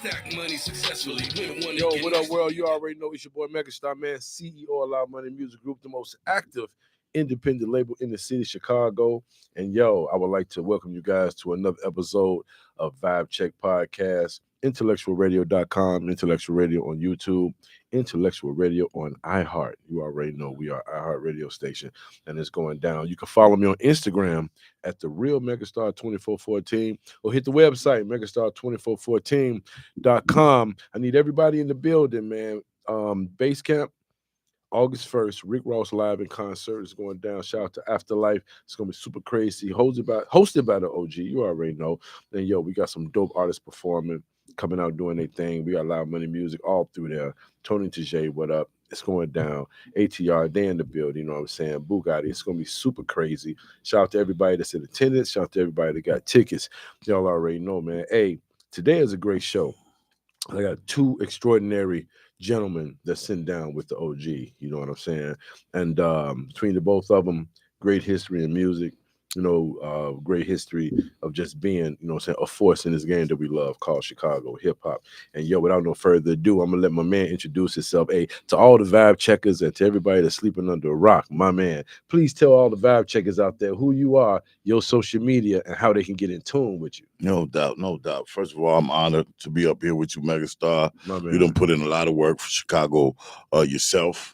stack money successfully. Yo, what up, world? You already know it's your boy Megastar, man, CEO of Loud Money Music Group, the most active independent label in the city of Chicago. And yo, I would like to welcome you guys to another episode of Vibe Check Podcast, IntellectualRadio.com, Intellectual Radio on YouTube, Intellectual Radio on iHeart. You already know we are iHeart radio station, and it's going down. You can follow me on Instagram at the real Megastar 2414, or hit the website Megastar2414.com. I need everybody in the building, man. Base Camp, August 1st, Rick Ross live in concert is going down. Shout out to Afterlife. It's going to be super crazy. Hosted by the OG. You already know. And yo, we got some dope artists performing, coming out doing their thing. We got Loud Money Music all through there. Tony Tajay, what up? It's going down. ATR, they in the building, you know what I'm saying? Bugatti, it's going to be super crazy. Shout out to everybody that's in attendance. Shout out to everybody that got tickets. Y'all already know, man. Hey, today is a great show. I got two extraordinary gentlemen that sit down with the OG, you know what I'm saying? And between the both of them, great history in music, great history of just being, you know what I'm saying, a force in this game that we love called Chicago hip-hop. And yo, without no further ado, I'm gonna let my man introduce himself. Hey, to all the vibe checkers and to everybody that's sleeping under a rock, my man, please tell all the vibe checkers out there who you are, your social media, and how they can get in tune with you. No doubt, no doubt. First of all, I'm honored to be up here with you, Megastar. My man. You done put in a lot of work for Chicago yourself.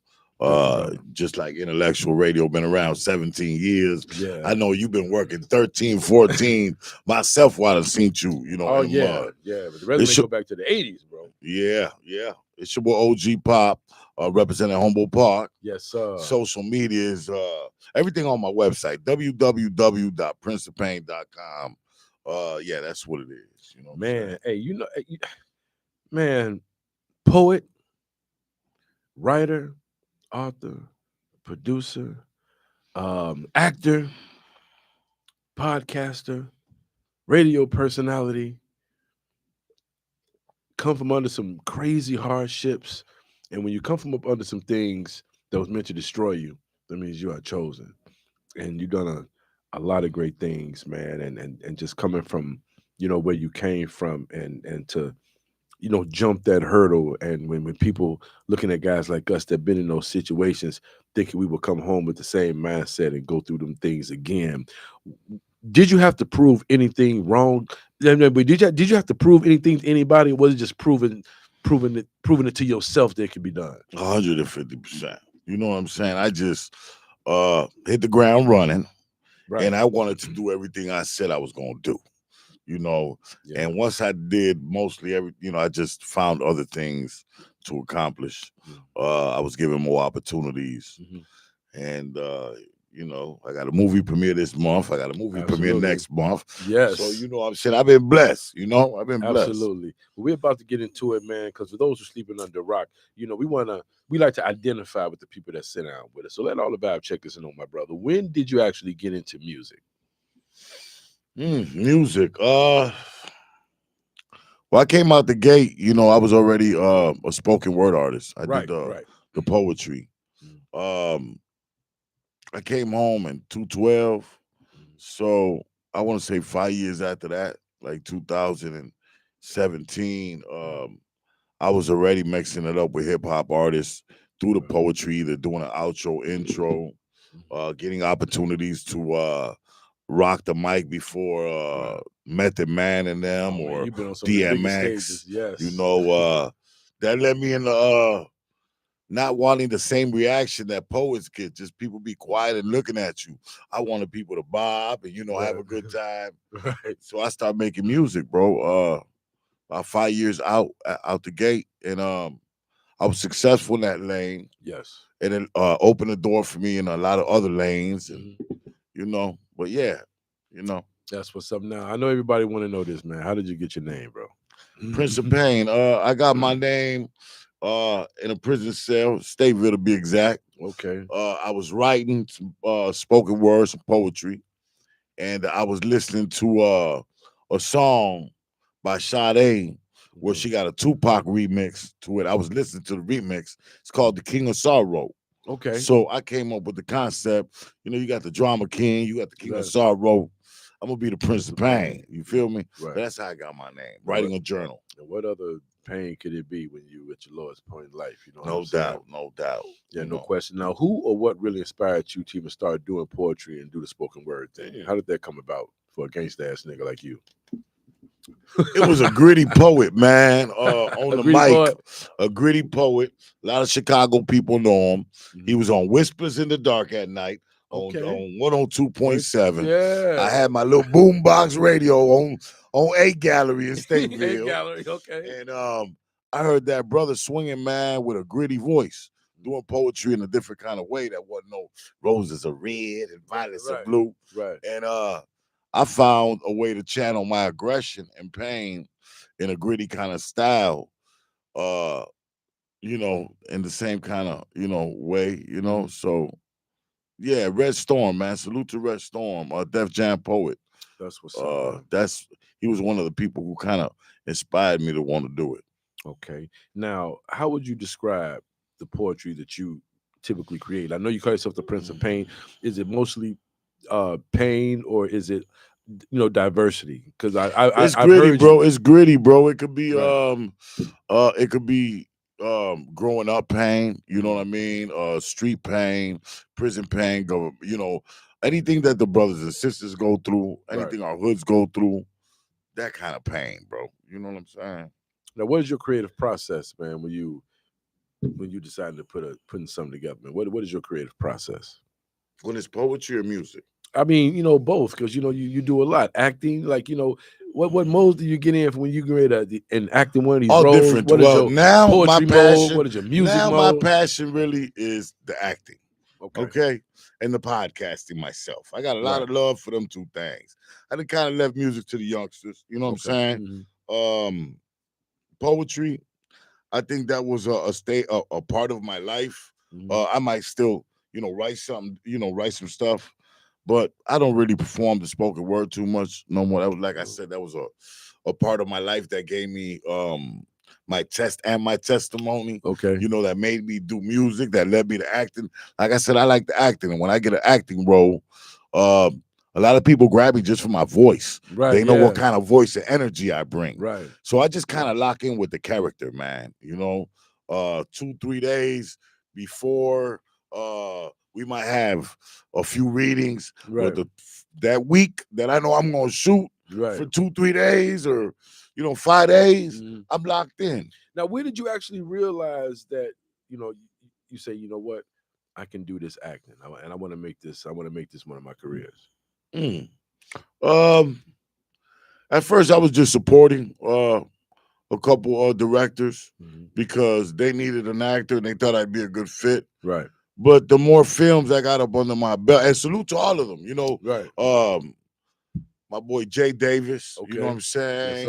Just like Intellectual Radio, been around 17 years. Yeah. I know you've been working 13, 14. Myself, while I've seen you, Oh, yeah. Yeah, but the resume go back to the 80s, bro. Yeah. It's your boy OG Pop, representing Humboldt Park. Yes, sir. Social media is everything on my website, www.princeofpain.com. Yeah, that's what it is. You know, man. Hey, man, poet, writer, author, producer, actor, podcaster, radio personality, come from under some crazy hardships. And when you come from up under some things that was meant to destroy you, that means you are chosen. And you've done a lot of great things, man. And just coming from, where you came from and to, jump that hurdle. And when people looking at guys like us that been in those situations, thinking we will come home with the same mindset and go through them things again. Did you have to prove anything wrong? Did you have to prove anything to anybody? Or was it just proving it to yourself that it could be done? 150%. You know what I'm saying? I just hit the ground running, right. And I wanted to do everything I said I was going to do. Yeah. And once I did mostly I just found other things to accomplish. I was given more opportunities. And, I got a movie premiere this month. I got a movie premiere next month. Yes. So, what I'm saying? I've been blessed, I've been blessed. Absolutely. We're about to get into it, man, because for those who are sleeping under a rock, we like to identify with the people that sit down with us. So let all the vibe checkers know, my brother. When did you actually get into music? Music. Well, I came out the gate, I was already a spoken word artist. I did the poetry. I came home in 2012. So I want to say 5 years after that, like 2017, I was already mixing it up with hip hop artists through the poetry, either doing an outro, intro, getting opportunities to rock the mic before Method Man and them, or DMX. Yes. That led me in the not wanting the same reaction that poets get. Just people be quiet and looking at you. I wanted people to bob and have a good time. Right. So I started making music, bro. About 5 years out the gate, and I was successful in that lane. Yes. And it opened the door for me in a lot of other lanes, and But yeah, That's what's up now. I know everybody want to know this, man. How did you get your name, bro? Prince of Pain. I got my name in a prison cell, Stateville to be exact. Okay. I was writing some spoken word, some poetry, and I was listening to a song by Sade where she got a Tupac remix to it. I was listening to the remix. It's called The King of Sorrow. Okay. So I came up with the concept. You got the Drama King, you got the King of Sorrow. I'm gonna be the Prince of Pain. You feel me? Right. That's how I got my name. Writing a journal. And what other pain could it be when you at your lowest point in life? You know, no doubt, no doubt. Yeah, no question. Now, who or what really inspired you to even start doing poetry and do the spoken word thing? How did that come about for a gangsta ass nigga like you? It was a gritty poet, man. On the mic, poet. A gritty poet. A lot of Chicago people know him. He was on Whispers in the Dark at night on 102.7. Yeah, I had my little boombox radio on 8 Gallery in Stateville. 8 Gallery, okay. And I heard that brother swinging, man, with a gritty voice, doing poetry in a different kind of way that wasn't no roses are red and violets are blue. Right. And I found a way to channel my aggression and pain in a gritty kind of style, you know, in the same kind of, you know, way, you know. So, yeah, Red Storm, man. Salute to Red Storm, Def Jam poet. That's what's up. He was one of the people who kind of inspired me to want to do it. Okay. Now, how would you describe the poetry that you typically create? I know you call yourself the Prince of Pain. Is it mostly pain, or is it, you know, diversity? Because it's gritty, bro. It's gritty, bro. It could be growing up pain, you know what I mean? Street pain, prison pain, you know, anything that the brothers and sisters go through, anything our hoods go through, that kind of pain, bro. You know what I'm saying? Now, what is your creative process, man, when you decided to putting something together, man? What is your creative process? When it's poetry or music? I mean, you know, both, because you know you do a lot. Acting, like, you know, what modes do you get in when you get in acting one of these roles? All different. What is your now poetry my passion, mode? What is your music now mode? My passion really is the acting. Okay. And the podcasting myself. I got a lot of love for them two things. I done kind of left music to the youngsters. You know what I'm saying? Mm-hmm. Poetry, I think that was a part of my life. Mm-hmm. I might still, you know, write something, you know, write some stuff, but I don't really perform the spoken word too much no more. That was, like I said, that was a part of my life that gave me my test and my testimony. Okay. You know, that made me do music, that led me to acting. Like I said, I like the acting, and when I get an acting role, a lot of people grab me just for my voice. Right. They know what kind of voice and energy I bring. Right. So I just kind of lock in with the character, man. You know, 2-3 days before we might have a few readings. Right. But that week that I know I'm gonna shoot for 2-3 days, or 5 days, I'm locked in. Now, where did you actually realize that, you know, you say, you know what, I can do this acting, and I want to make this one of my careers? At first I was just supporting a couple of directors because they needed an actor and they thought I'd be a good fit. Right. But the more films I got up under my belt, and salute to all of them, you know. Right. My boy Jay Davis, you know what I'm saying?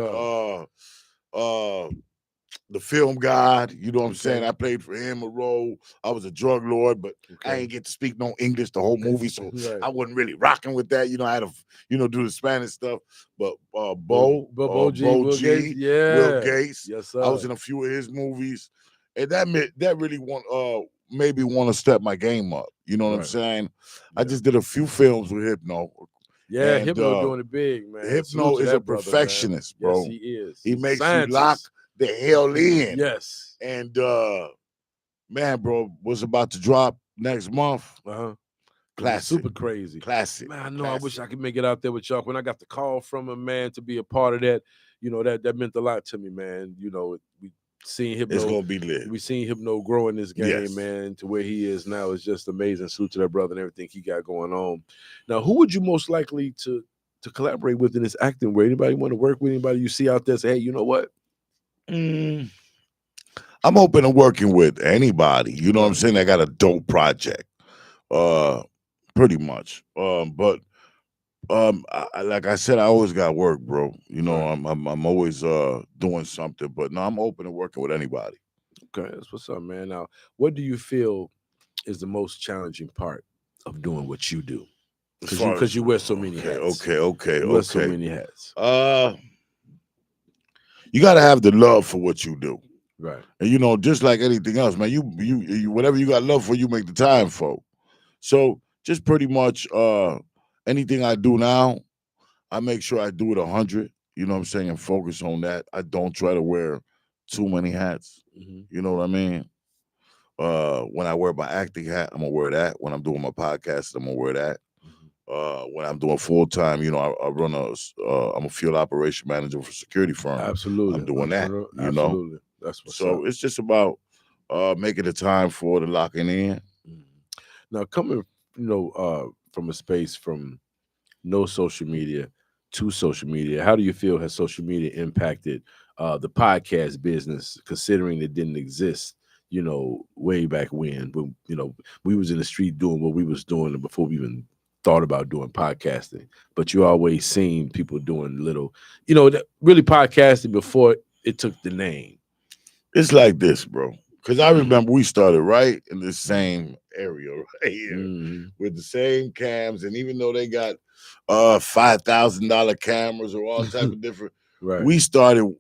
The Film God, you know what I'm saying? I played for him a role. I was a drug lord, but I ain't get to speak no English the whole movie, so I wasn't really rocking with that. You know, I had to, do the Spanish stuff. But Will Gates, Will Gates, yes, sir. I was in a few of his movies, and that really made me want to step my game up. You know what I'm saying? I just did a few films with Hypno. Yeah, and, Hypno doing it big, man. Hypno is a perfectionist, bro. Yes, he is. He makes you lock the hell in. Yes. And man, bro, what's about to drop next month? Classic. Super crazy. Classic. Man, I know. I wish I could make it out there with y'all. When I got the call from him, man, to be a part of that, you know, that meant a lot to me, man. You know, we seen Hypno. It's gonna be lit. We seen Hypno grow in this game, man, to where he is now. It's just amazing. Salute to that brother and everything he got going on. Now, who would you most likely to collaborate with in this acting way? Anybody want to work with? Anybody you see out there say, hey, you know what? I'm open to working with anybody. You know what I'm saying? I got a dope project. Pretty much. But like I said, I always got work, bro. You know, I'm always doing something. But no, I'm open to working with anybody. Okay, that's what's up, man. Now, what do you feel is the most challenging part of doing what you do? Because you wear so many hats. Okay. You wear so many hats. You got to have the love for what you do. Right. And, you know, just like anything else, man, you whatever you got love for, you make the time for. So just pretty much anything I do now, I make sure I do it 100. You know what I'm saying, and focus on that. I don't try to wear too many hats. Mhm. You know what I mean? When I wear my acting hat, I'm gonna wear that. When I'm doing my podcast, I'm gonna wear that. Mhm. When I'm doing full time, I run I'm a field operation manager for a security firm. I'm Absolutely, doing that, entrepreneur. you know. Absolutely, that's what's up. So it's just about making the time for the locking in. Mhm. Now, coming, from a space from no social media to social media, how do you feel has social media impacted the podcast business, considering it didn't exist, way back when we was in the street doing what we was doing before we even thought about doing podcasting. But you always seen people doing little, really podcasting before it took the name. It's like this, bro. Because I remember we started right in the same area right here Mhm. with the same cams, and even though they got $5,000 cameras or all type of different, Right. we started.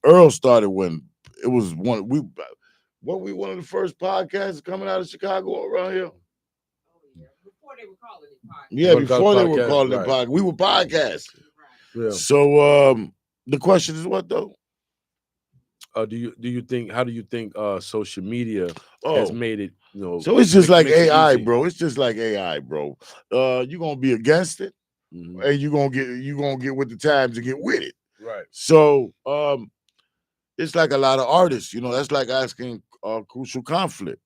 Earl started when it was one of the first podcasts coming out of Chicago around here. Before they were calling it podcast. Yeah, before they were Podcast, calling it right. podcast, we were podcasting. Yeah. So the question is what though? Do you think how do you think social media has Oh, made it, so it's just like makes it AI, easy? bro. It's just like AI, bro. You're gonna be against it, Mhm. and you're gonna get with the times and get with it. Right. So it's like a lot of artists, that's like asking Crucial Conflict,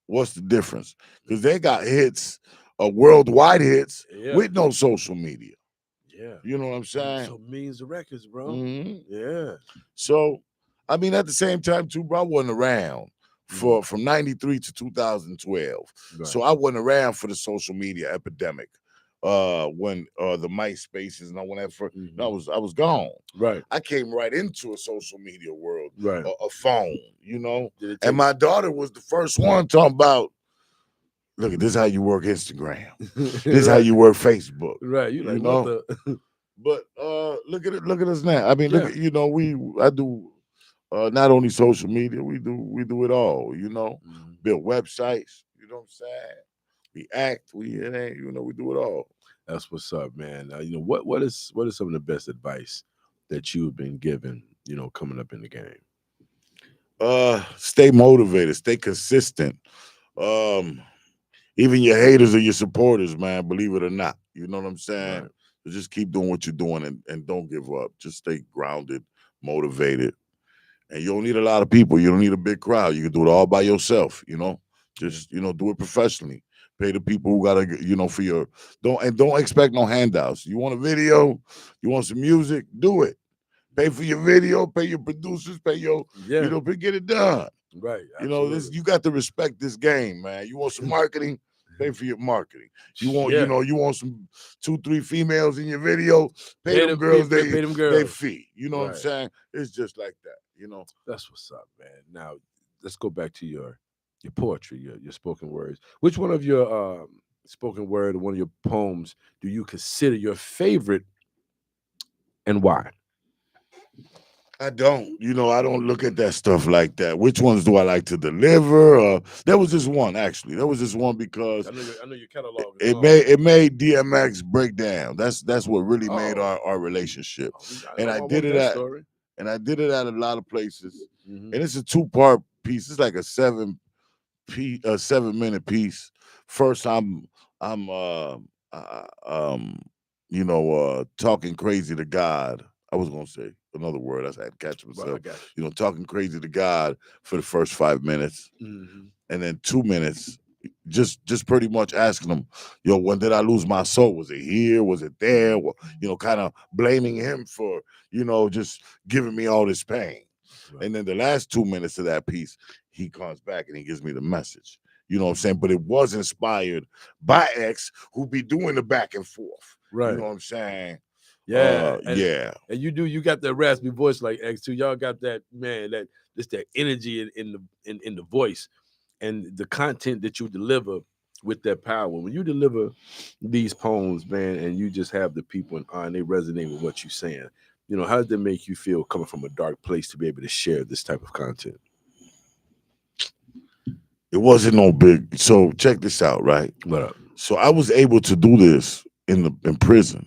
what's the difference? Because they got hits, worldwide hits Yeah. with no social media. Yeah. You know what I'm saying? So millions of records, bro. Mhm. Yeah. So, I mean, at the same time, too, bro, I wasn't around for from '93 to 2012. Right. So I wasn't around for the social media epidemic. When the MySpaces and all when that first, Mhm. no, I was gone. Right. I came right into a social media world, Right. a phone, Did it and take my daughter was the first one talking about, look at this, how you work Instagram. This is how right. you work Facebook. Right. You You like what know, the but look at us now. I mean, look Yeah. at I do not only social media, we do it all, Mhm. build websites, you know what I'm saying? We act, we do it all. That's what's up, man. What is some of the best advice that you've been given, coming up in the game? Stay motivated, stay consistent. Um, Even your haters are your supporters, man, believe it or not. You know what I'm saying? Right. So just keep doing what you're doing and don't give up. Just stay grounded, motivated. And you don't need a lot of people. You don't need a big crowd. You can do it all by yourself, Just, do it professionally. Pay the people who gotta, for your don't expect no handouts. You want a video, you want some music, do it. Pay for your video, pay your producers, pay your, Yeah. get it done. Right. This Absolutely. you got to respect this game, man. You want some marketing, pay for your marketing. You want, Yeah. you want some 2, 3 females in your video, pay Pay them them, pay, girls pay, pay them they girls. fee. You know what I'm Right. saying? It's just like that. That's what's up, man. Now let's go back to your poetry, your spoken words. Which one of your spoken word or one of your poems do you consider your favorite, and why? I don't, I don't look at that stuff like that. Which ones do I like to deliver? There was this one actually. There was this one because I know your catalog is it long. made DMX break down. That's what really made Oh, our relationship. I And I did want it that at story. a lot of places. Hmm. And it's a 2-part piece. It's like a 7-minute piece. First, I'm talking crazy to God. I was gonna say another word. I had to catch But I myself. got Talking crazy to God for the first 5 minutes, you. Hmm. and then 2 minutes, just pretty much asking them, when did I lose my soul? Was it here? Was it there? Kind of blaming him for just giving me all this pain. Right. And then the last 2 minutes of that piece, he comes back and he gives me the message. You know what I'm saying? But it was inspired by X, who be doing the back and forth. Right. You know what I'm saying? Yeah. Yeah. And you got that raspy voice like X2. Y'all got that, man, that energy in the voice and the content that you deliver with that power. When you deliver these poems, man, and you just have the people in awe and they resonate with what you're saying, how does that make you feel coming from a dark place to be able to share this type of content? It wasn't no big. So check this out, right? What up? So I was able to do this in prison.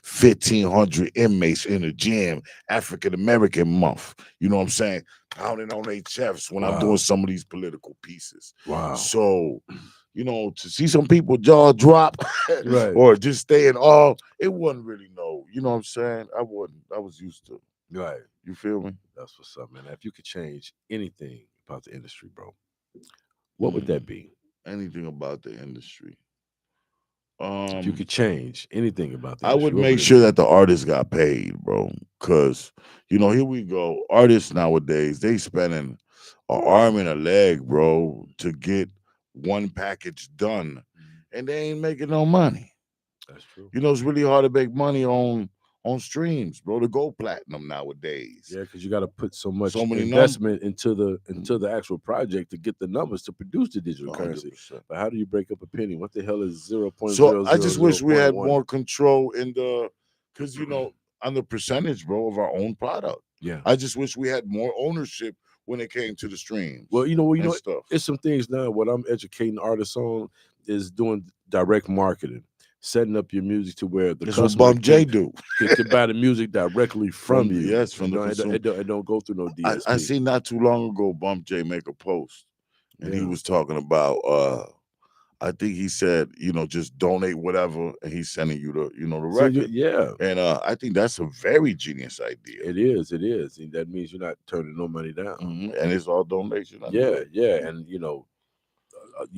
1,500 inmates in the gym, African American month. You know what I'm saying? Pounding on their chests when I'm doing some of these political pieces. Wow. So, to see some people jaw drop Right. or just stay in awe, it wasn't really no. You know what I'm saying? I was used to. Right. You feel me? That's what's up, man. If you could change anything about the industry, bro, what would that be? Anything about the industry. If you could change anything about the I industry, would what make it sure be? that the artists got paid, bro. Cause here we go. Artists nowadays, they spending an arm and a leg, bro, to get one package done. And they ain't making no money. That's true. It's really hard to make money on streams, bro, to go platinum nowadays. Yeah, because you got to put so much many investment into the actual project to get the numbers to produce the digital currency. 100%. But how do you break up a penny? What the hell is 0.00? So I just wish we had 0.1? more control because on the percentage, bro, of our own product. Yeah. I just wish we had more ownership when it came to the streams. Well, stuff. It's some things now. What I'm educating artists on is doing direct marketing, setting up your music to where the That's what customer Bump J do. can buy the music directly from you. Yes, from the consumer. It don't go through no DSP. I seen not too long ago Bump J make a post, and he was talking about. I think he said, just donate whatever, and he's sending you the record. And I think that's a very genius idea. It is. And that means you're not turning no money down. And it's all donation. Yeah, and you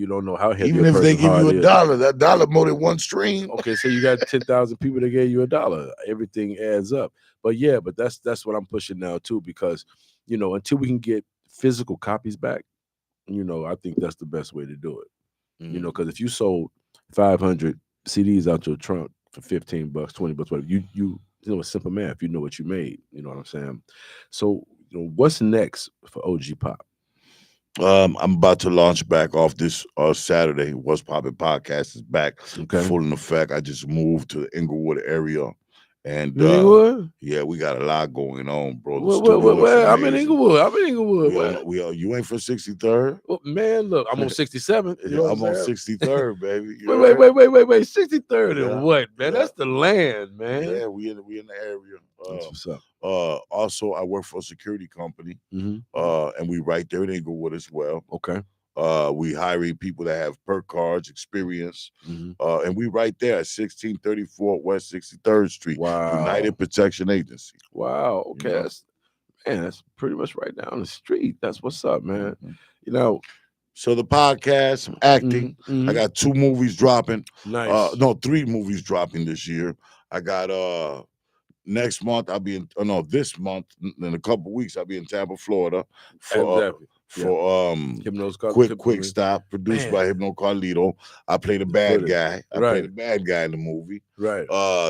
don't know how heavy. Even if they give you $1, that dollar more than one stream. Okay, so you got 10,000 people that gave you $1. Everything adds up. But that's what I'm pushing now too, because until we can get physical copies back, I think that's the best way to do it. Because if you sold 500 CDs out your trunk for $15, $20, whatever, it's simple math. You know what you made. You know what I'm saying? So, what's next for OG Pop? I'm about to launch back off this Saturday. What's Poppin' Podcast is back full in effect. I just moved to the Inglewood area. And we got a lot going on, bro. I'm in Inglewood. You ain't from 63rd? Well, man, look, I'm on 67th. I'm on 63rd, baby. Wait. 63rd and what, man? That's the land, man. Yeah, we in the area. That's what's up. Also, I work for a security company, and we right there in Inglewood as well. Okay. We hiring people that have perk cards, experience, and we right there at 1634 West 63rd Street. Wow. United Protection Agency. Wow. Okay, that's pretty much right down the street. That's what's up, man. So the podcast, acting. I got 2 movies dropping. Nice. 3 movies dropping this year. I got next month I'll be this month in a couple weeks I'll be in Tampa, Florida for quick stop, produced by Hypno Carlito. I play the bad guy. I play the bad guy in the movie. Right.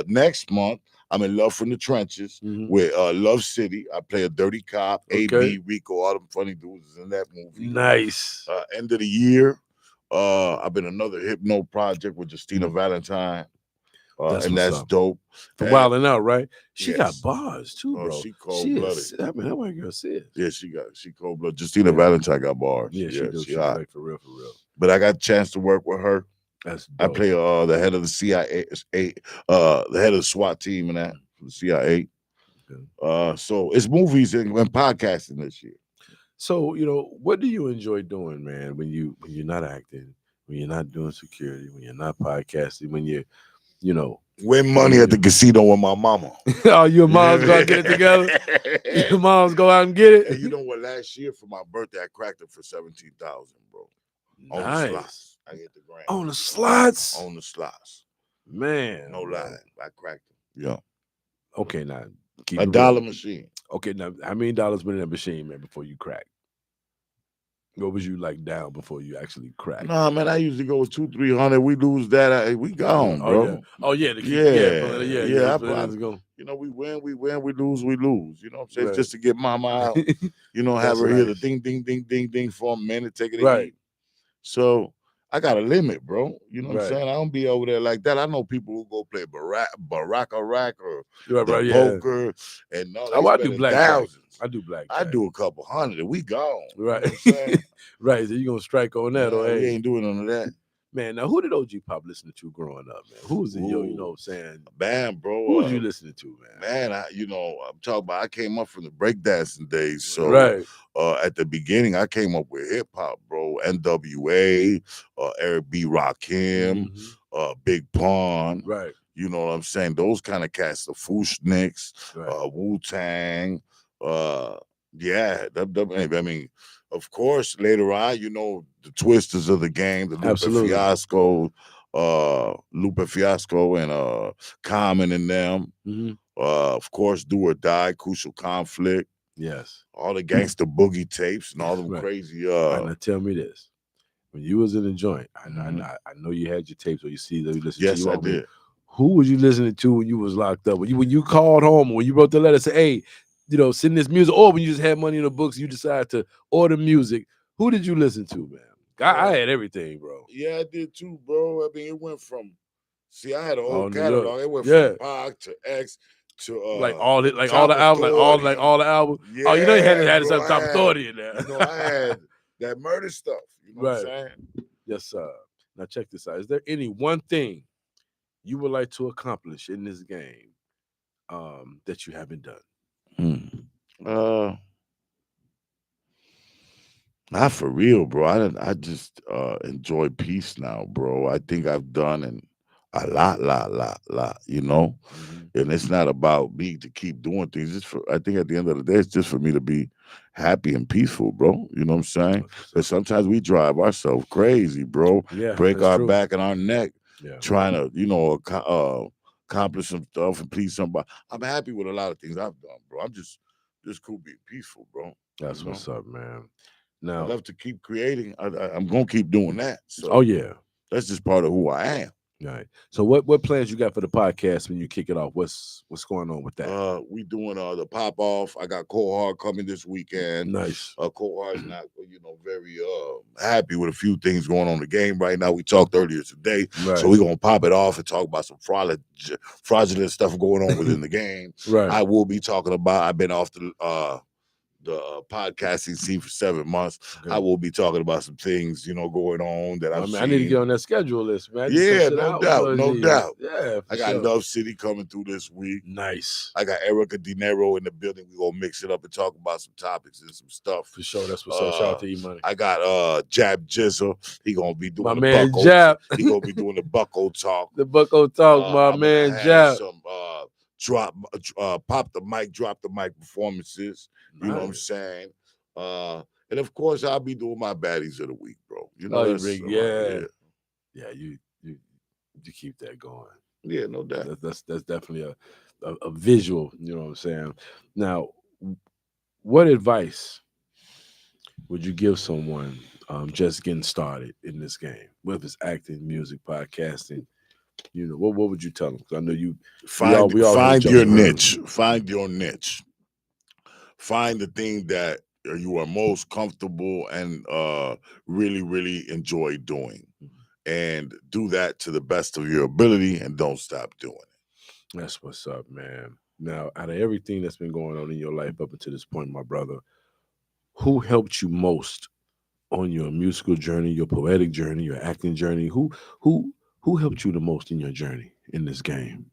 Next month I'm in Love from the Trenches with Love City. I play a dirty cop. Okay. AB, Rico, all them funny dudes is in that movie. Nice. End of the year, I've been another Hypno project with Justina Valentine. That's dope. For Wildin' Out, right? She got bars too, bro. She cold-blooded. That white girl said. Yeah, she cold-blooded. Justina Valentine got bars. Yeah, she does. She like for real. But I got a chance to work with her. That's dope. I play the head of the CIA, the head of the SWAT team and that for the CIA. Okay. So it's movies and podcasting this year. So what do you enjoy doing, man? When you're not acting, when you're not doing security, when you're not podcasting, when you're win money at the casino with my mama. Oh, your mom's gonna get it together. Your mom's go out and get it. And you know what? Last year for my birthday, I cracked it for 17,000, bro. Nice. On the slots. I hit the grand. On the slots. On the slots. Man, no lie, I cracked it. Yeah. Okay, now keep a dollar machine. Okay, now how many dollars went in that machine, man, before you cracked? What was you like down before you actually cracked? Nah, man, I usually go 200-300. We lose that, we gone, bro. Yeah. We win, we lose, we lose. You know what I'm saying? Right. Just to get mama out. Have her hear the ding, ding, ding, ding, ding for a minute, take it right. Eat. So I got a limit, bro. You know what I'm saying? I don't be over there like that. I know people who go play Baraka Rack or poker and all. I do black thousands. I do black. I do a couple hundred and we gone. Right. You know right. So you gonna strike on that or we ain't doing none of that. Man, now who did OG Pop listen to growing up, man? Who was it, yo? You know Ooh, what I'm saying? man, bro. Who was you listening to, man? Man, I'm talking about. I came up from the breakdancing days, so Right. at the beginning, I came up with hip hop, bro. NWA, Eric B. Rakim, Mhm. Big Pun. Right. You know what I'm saying? Those kind of cats, the Fushniks, Right. Wu Tang. Yeah, I mean, of course, later on, the twisters of the game, the Absolutely. Lupe Fiasco, and Common and them. Hmm. Of course, Do or Die, Crucial Conflict, Yes. all the gangster boogie tapes, and all them Right. crazy. All right, now tell me this: when you was in the joint, Mhm. I know you had your tapes or you see that you listen to Yes, you I on me. did. Who was you listening to when you was locked up? When you called home, or when you wrote the letter, say, hey, send this music, or when you just had money in the books, you decided to order music. Who did you listen to, man? I had everything, bro. Yeah, I did too, bro. I mean, it went from. See, I had a whole All New York. catalog. It went Yeah. from Pac to X to Like all it, like all Top the albums, Authority. like all the albums. Yeah, Oh, you know you had bro. some top authority in there. I had that murder stuff. You know what I'm Right. saying? Yes, sir. Now check this out. Is there any one thing you would like to accomplish in this game that you haven't done? Not for real, bro. I just enjoy peace now, bro. I think I've done a lot, Mhm. And it's not about me to keep doing things. I think at the end of the day, it's just for me to be happy and peaceful, bro. You know what I'm saying? That's what's Because up. sometimes we drive ourselves crazy, bro. Yeah, Break that's our true. back and our neck Yeah. trying to, accomplish some stuff and please somebody. I'm happy with a lot of things I've done, bro. I'm just cool being peaceful, bro. That's You know? what's up, man. I Now, love to keep creating. I'm gonna keep doing that. So oh yeah. that's just part of who I am. All right. So what plans you got for the podcast when you kick it off? What's going on with that? We doing the pop off. I got Cold Hard coming this weekend. Nice. Cold Hard's not very happy with a few things going on in the game right now. We talked earlier today, Right. so we're gonna pop it off and talk about some fraudulent stuff going on within the game. Right. I will be talking about. I've been off the podcasting scene for 7 months. Okay. I will be talking about some things, going on that I've I mean, seen. I need to get on that schedule list, man. Yeah, no doubt. Yeah, for I got sure. Love City coming through this week. Nice. I got Erica De Niro in the building. We're gonna mix it up and talk about some topics and some stuff. For sure. That's what's up. Shout out to E-Money. I got Jab Jizzle. He gonna be doing My the man Bucko. Jab. He gonna be doing the Bucko talk. The Bucko talk, my I'm man gonna have Jab. some pop the mic, drop the mic performances. You know what I'm saying? And of course, I'll be doing my baddies of the week, bro. Yeah, you keep that going. Yeah, no doubt. That's definitely a visual. You know what I'm saying? Now, what advice would you give someone just getting started in this game, whether it's acting, music, podcasting? What would you tell them? Because I know you find heard your Joe niche. Find your niche. Find the thing that you are most comfortable and really, really enjoy doing, and do that to the best of your ability, and don't stop doing it. That's what's up, man. Now, out of everything that's been going on in your life up until this point, my brother, who helped you most on your musical journey, your poetic journey, your acting journey? Who helped you the most in your journey in this game?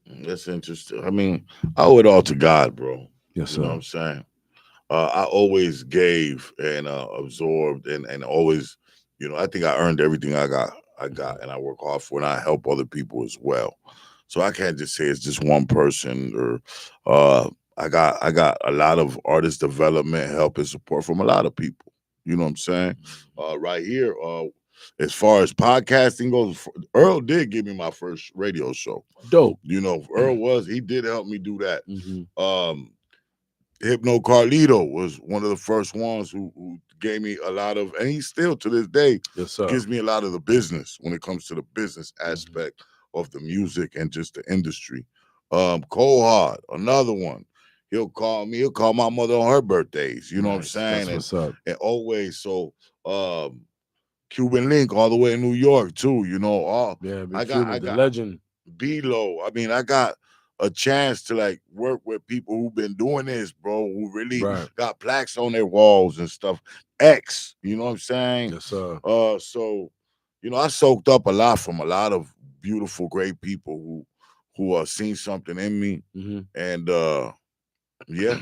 That's interesting. I mean, I owe it all to God, bro. Yes, You sir. know what I'm saying? I always gave and absorbed and always, I think I earned everything I got, and I work hard for, and I help other people as well. So I can't just say it's just one person, or I got a lot of artist development help and support from a lot of people. You know what I'm saying? Right here, as far as podcasting goes, Earl did give me my first radio show. Dope. Earl he did help me do that. Mm-hmm. Hypno Carlito was one of the first ones who gave me a lot of, and he still to this day gives me a lot of the business when it comes to the business aspect of the music and just the industry. Cole Hard, another one. He'll call me. He'll call my mother on her birthdays. You know what I'm saying? That's what's up. And always so. Cuban Link all the way in New York too. I got the legend. B-Lo. I mean, I got a chance to like work with people who've been doing this, bro, who really got plaques on their walls and stuff. X, you know what I'm saying? Yes, sir. So I soaked up a lot from a lot of beautiful, great people who seen something in me, and yeah,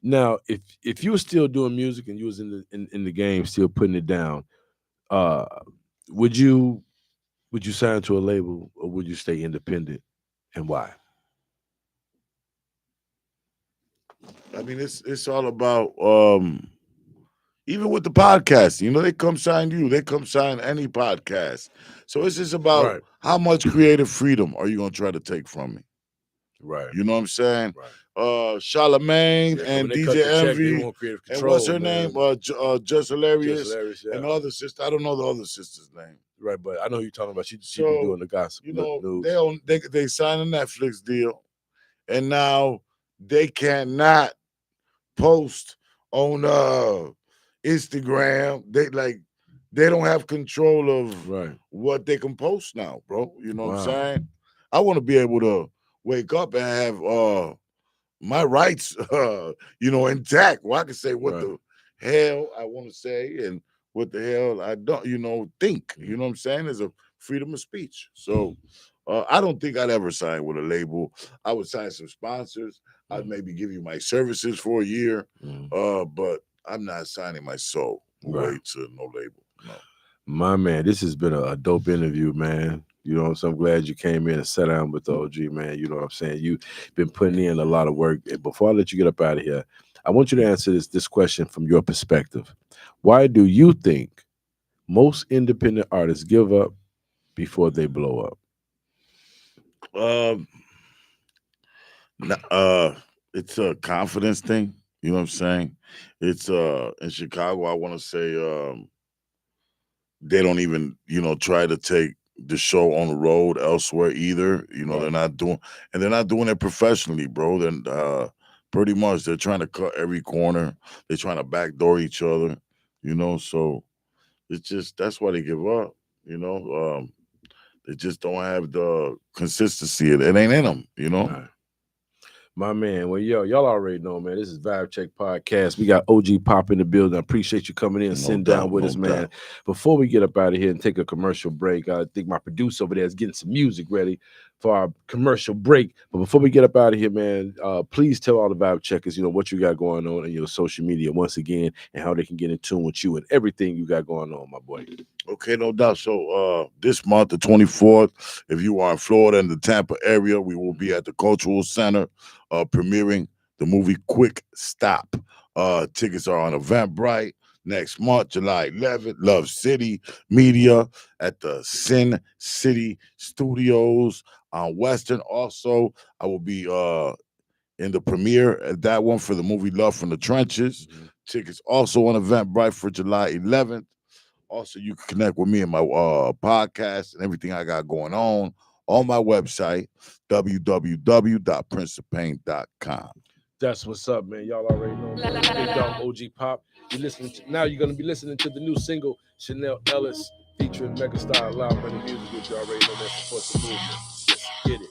Now, if you were still doing music and you was in the game, still putting it down, would you sign to a label or would you stay independent, and why? I mean, it's all about even with the podcast, they come sign you, they come sign any podcast. So it's just about how much creative freedom are you gonna try to take from me? Right. You know what I'm saying? Right. Charlemagne and DJ Envy, and what's her name? Just Hilarious, and the other sister. I don't know the other sister's name. Right, but I know you're talking about. She be doing the gossip. They signed a Netflix deal, and now they cannot post on Instagram. They don't have control of what they can post now, bro. You know what I'm saying? I want to be able to wake up and have my rights intact, where I can say what the hell I want to say and what the hell I don't think. You know what I'm saying? There's a freedom of speech. So I don't think I'd ever sign with a label. I would sign some sponsors. I'd maybe give you my services for a year, but I'm not signing my soul away to no label. No. My man, this has been a dope interview, man. You know what I'm saying? I'm glad you came in and sat down with the OG, man. You know what I'm saying? You've been putting in a lot of work. And before I let you get up out of here, I want you to answer this question from your perspective. Why do you think most independent artists give up before they blow up? It's a confidence thing. You know what I'm saying? It's in Chicago, I want to say they don't even, try to take the show on the road elsewhere either. They're not doing it professionally, bro. Then pretty much they're trying to cut every corner. They're trying to backdoor each other, so it's just that's why they give up, they just don't have the consistency. It ain't in them, Right. My man, well, y'all already know, man. This is Vibe Check Podcast. We got OG Pop in the building. I appreciate you coming in and sitting down with us, man. Before we get up out of here and take a commercial break, I think my producer over there is getting some music ready for our commercial break. But before we get up out of here, man, please tell all the Vibe Checkers, what you got going on in your social media once again, and how they can get in tune with you and everything you got going on, my boy. Okay, no doubt. So this month, the 24th, if you are in Florida and the Tampa area, we will be at the Cultural Center premiering the movie Quick Stop. Tickets are on Eventbrite. Next month, July 11th, Love City Media at the Sin City Studios on Western. Also, I will be in the premiere at that one for the movie Love from the Trenches. Tickets also on Eventbrite for July 11th. Also, you can connect with me and my podcast and everything I got going on my website, www.princeofpain.com. That's what's up, man. Y'all already know, man. Big dog OG Pop. You're going to be listening to the new single, Chanel Ellis, featuring Megastar Loud Money Music, which you already know that supports the movement. Let's get it.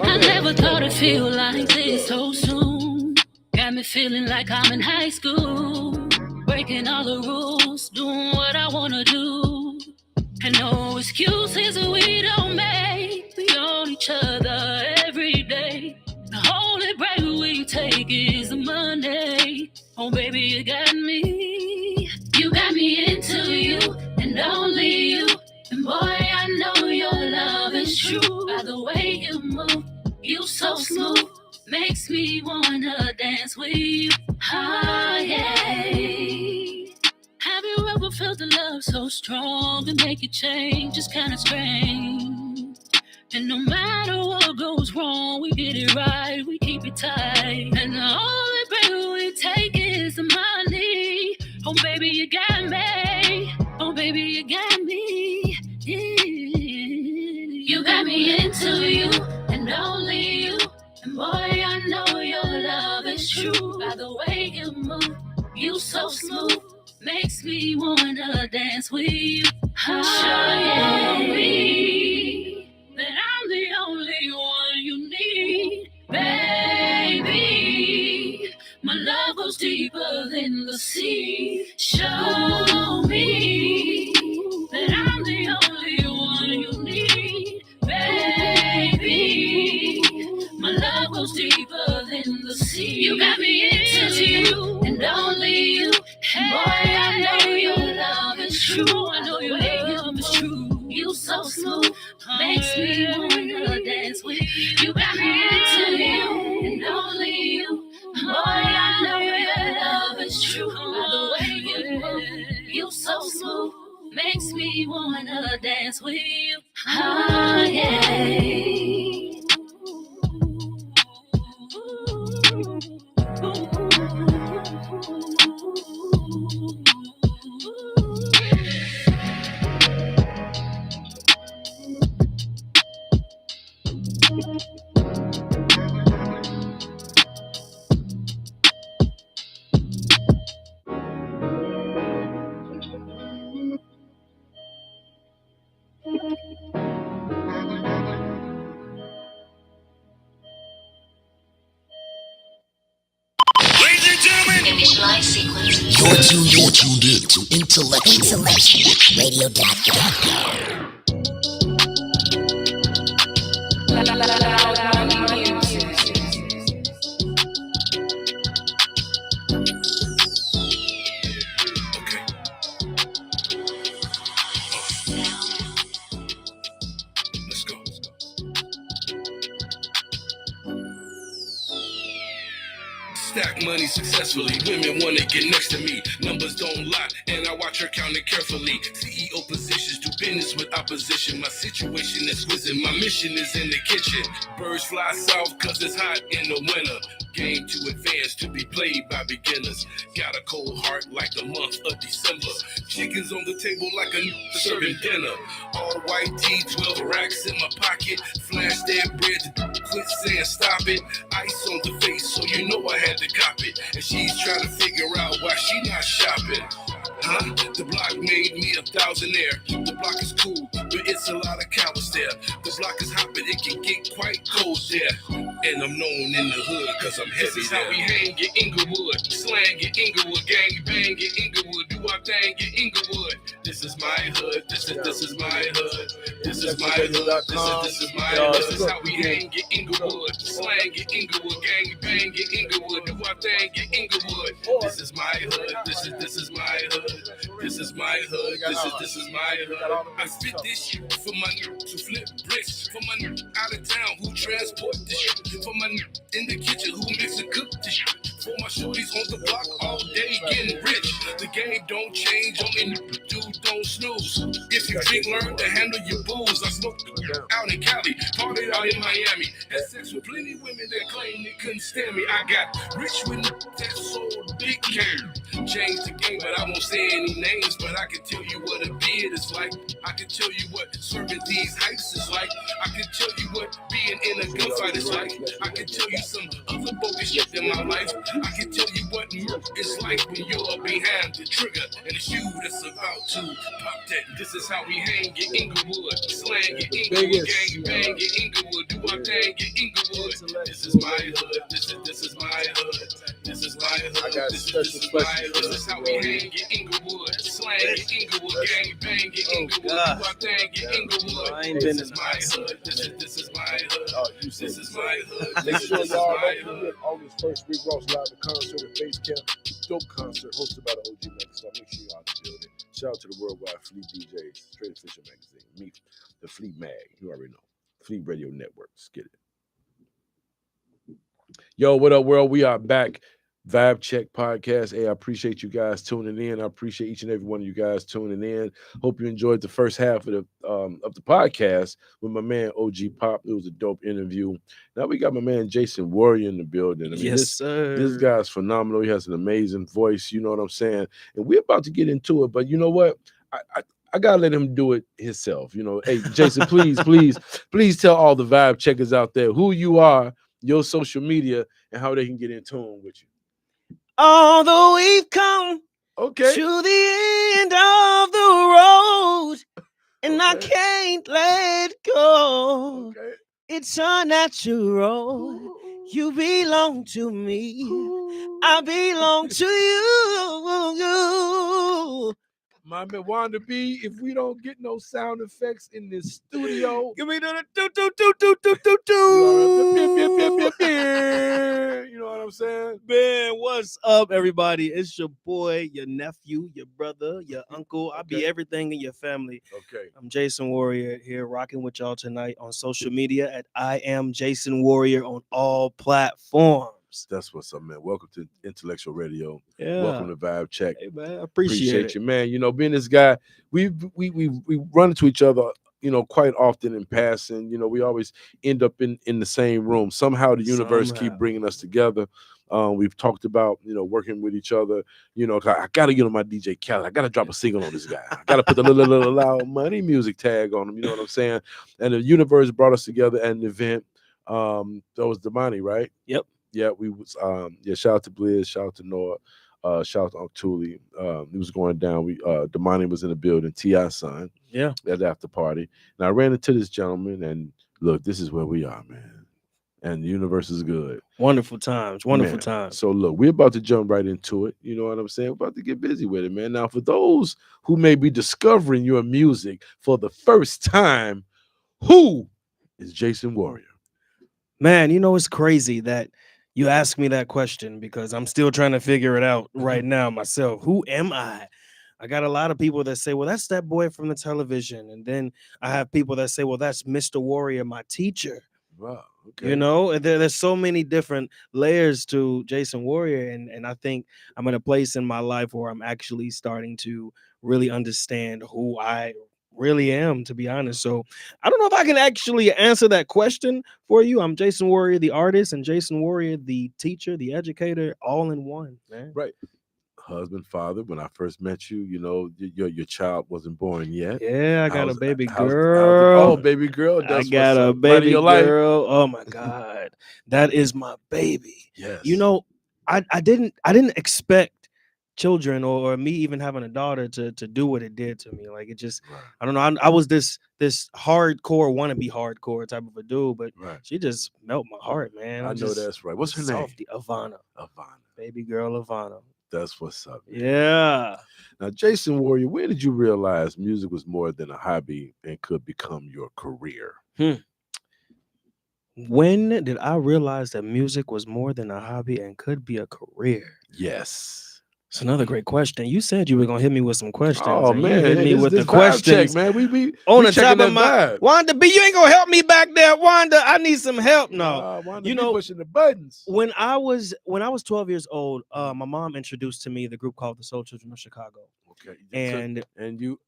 I never thought it'd feel like this so soon. Got me feeling like I'm in high school. Breaking all the rules, doing what I wanna do. And no excuses we don't make. We own each other every day. The only break we take is the money. Oh baby, you got me. You got me into you and only you. And boy, I know your love is true. By the way you move, you so smooth. Makes me wanna dance with you. Oh, yeah. Have you ever felt the love so strong and make you change? It's kind of strange. And no matter what goes wrong, we get it right, we keep it tight. And the only break we take is the money. Oh, baby, you got me. Oh, baby, you got me. Yeah. You got me into you and only you. And boy, I know your love is true. By the way you move, you so smooth. Makes me wanna dance with you. Oh, show me that I'm the only one you need, baby. My love goes deeper than the sea. Show me only one you need, baby. My love goes deeper than the sea. You got me into you, and only you. Hey, boy, I know your love is true. I know your love is true. You so smooth, makes me wanna dance with you. You got me into you, and only you. Boy, I know your love is true. The way you move, you so smooth, makes me wanna dance with you. Ah, yeah. Initialize sequence. You're tuned in to IntellectualRadio-Podcast. Stack money successfully. Women want to get next to me. Numbers don't lie, and I watch her count it carefully. CEO positions do business with opposition. My situation is exquisite. My mission is in the kitchen. Birds fly south cause it's hot in the winter. Game too advanced to be played by beginners. Got a cold heart like the month of December. Chickens on the table like a serving dinner. All white tee, 12 racks in my pocket. Flash that bread to quit saying stop it. Ice on the face so you know I had to cop it. And she's trying to figure out why she not shopping. Huh? The block made me a thousandaire. The block is cool, but it's a lot of cowards there. The block is hot, but it can get quite cold there. And I'm known in the hood, cause I'm heavy. This is how we hang in Inglewood. Slang in Inglewood, gang bang in Inglewood. Do our thing in Inglewood. This is my hood, this is my hood. This is my hood, this is my hood. This is how we hang in Inglewood. Slang in Inglewood, gang bang in Inglewood. Do our thing in Inglewood. This is my hood, this is my hood. This is my hood, this is my hood. I spit this shit for my niggas who flip bricks, for my niggas out of town who transport this shit, for my niggas in the kitchen who mix and cook this shit, for my shorties on the block all day getting rich. The game don't change, only dude don't snooze. If you drink, learn to handle your booze. I smoked out in Cali, partied out in Miami, had sex with plenty of women that claimed they couldn't stand me. I got rich with that sold big can. Changed the game, but I won't say any names, but I can tell you what a beard is like. I can tell you what serving these hypes is like. I can tell you what being in a gunfight is like. I can tell you some other bogus shit in my life. I can tell you what murk is like when you're behind the trigger and it's you that's about to pop that. This is how we hang in Inglewood. Slang in Inglewood, gang bang in Inglewood. Do our thing in Inglewood. This is my hood. This is my hood. This is my hood. This is my hood. This is how we hang in Inglewood. Slang in Inglewood, gang bang in Inglewood. Do our thing in Inglewood. This is my hood. This is my hood. This is my hood. Make sure y'all don't August 1st, Rick Ross live at concert at Base Camp. Dope concert hosted by the OG Mega. So make sure y'all build it. Shout out to the Worldwide Fleet DJs, Straight Official Magazine, me, the Fleet Mag. You already know. Fleet Radio Network. Let's get it. Yo, what up, world? We are back. Vibe Check Podcast. Hey, I appreciate you guys tuning in. I appreciate each and every one of you guys tuning in. Hope you enjoyed the first half of the podcast with my man OG Pop. It was a dope interview. Now we got my man Jason Warrior in the building. I mean, sir. This guy's phenomenal. He has an amazing voice. You know what I'm saying? And we're about to get into it. But you know what? I gotta let him do it himself. You know, hey Jason, please tell all the Vibe Checkers out there who you are, your social media, and how they can get in tune with you. Although we've come to the end of the road, and I can't let go. It's unnatural. You belong to me. I belong to you. My man Wanda B, if we don't get no sound effects in this studio, Give me the do. you know what I'm saying? Man, what's up, everybody? It's your boy, your nephew, your brother, your uncle. I'll be everything in your family. Okay. I'm Jason Warrior here, rocking with y'all tonight on social media at I am Jason Warrior on all platforms. That's what's up, man. Welcome to Intellectual Radio. Yeah. Welcome to Vibe Check. Hey, man, I appreciate it. You, man. You know, being this guy, we run into each other, you know, quite often in passing. You know, we always end up in the same room. Somehow the universe keep bringing us together. We've talked about, you know, working with each other. You know, I got to get on my DJ Khaled. I got to drop a single on this guy. I got to put the little loud money music tag on him. You know what I'm saying? And the universe brought us together at an event. That was Damani, right? Yep. Yeah, we was shout out to Blizz, shout out to Noah, shout out to Uncle Thule. It was going down. Damani was in the building, T.I.'s son. Yeah. At the after party. And I ran into this gentleman, and look, this is where we are, man. And the universe is good. Wonderful times. So look, we're about to jump right into it. You know what I'm saying? We're about to get busy with it, man. Now, for those who may be discovering your music for the first time, who is Jason Warrior? Man, you know, it's crazy that you ask me that question because I'm still trying to figure it out right now myself. Who am I? I got a lot of people that say, well, that's that boy from the television. And then I have people that say, well, that's Mr. Warrior, my teacher. Wow. Okay. You know, there's so many different layers to Jason Warrior. And I think I'm in a place in my life where I'm actually starting to really understand who I really am, to be honest. So I don't know if I can actually answer that question for you. I'm Jason Warrior, the artist, and Jason Warrior, the teacher, the educator, all in one, man. Right. Husband, father. When I first met you, you know, your child wasn't born yet. Yeah, I got a baby girl. Baby girl. I got a baby girl. Oh my God, that is my baby. Yes. You know, I didn't expect children or me even having a daughter to do what it did to me. Like it just, I don't know. I was this hardcore, wannabe hardcore type of a dude, but she just melted my heart, man. I know that's right. What's her name? Ivana. Baby girl Ivana. That's what's up. Man. Yeah. Now, Jason Warrior, where did you realize music was more than a hobby and could become your career? When did I realize that music was more than a hobby and could be a career? Yes. It's another great question. You said you were gonna hit me with some questions. Oh man, hit me with the check, questions, man. We on the top of my Wanda B. You ain't gonna help me back there, Wanda. I need some help. No, Wanda, you know, pushing the buttons. When I was 12 years old, my mom introduced to me the group called the Soul Children of Chicago. Okay, and you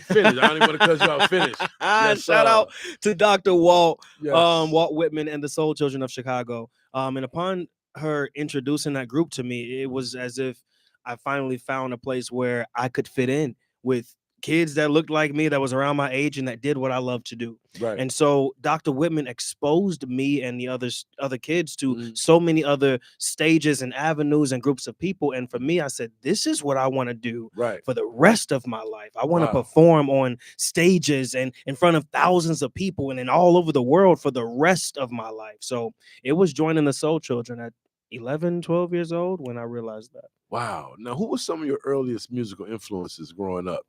finish. I don't even want to cut you out. Finish. Yes, shout out to Dr. Walt, Walt Whitman, and the Soul Children of Chicago. And upon her introducing that group to me, it was as if I finally found a place where I could fit in with kids that looked like me, that was around my age and that did what I love to do. Right. And so Dr. Whitman exposed me and the other kids to so many other stages and avenues and groups of people. And for me, I said, this is what I want to do for the rest of my life. I want to perform on stages and in front of thousands of people and then all over the world for the rest of my life. So it was joining the Soul Children at 11, 12 years old when I realized that. Wow. Now, who were some of your earliest musical influences growing up?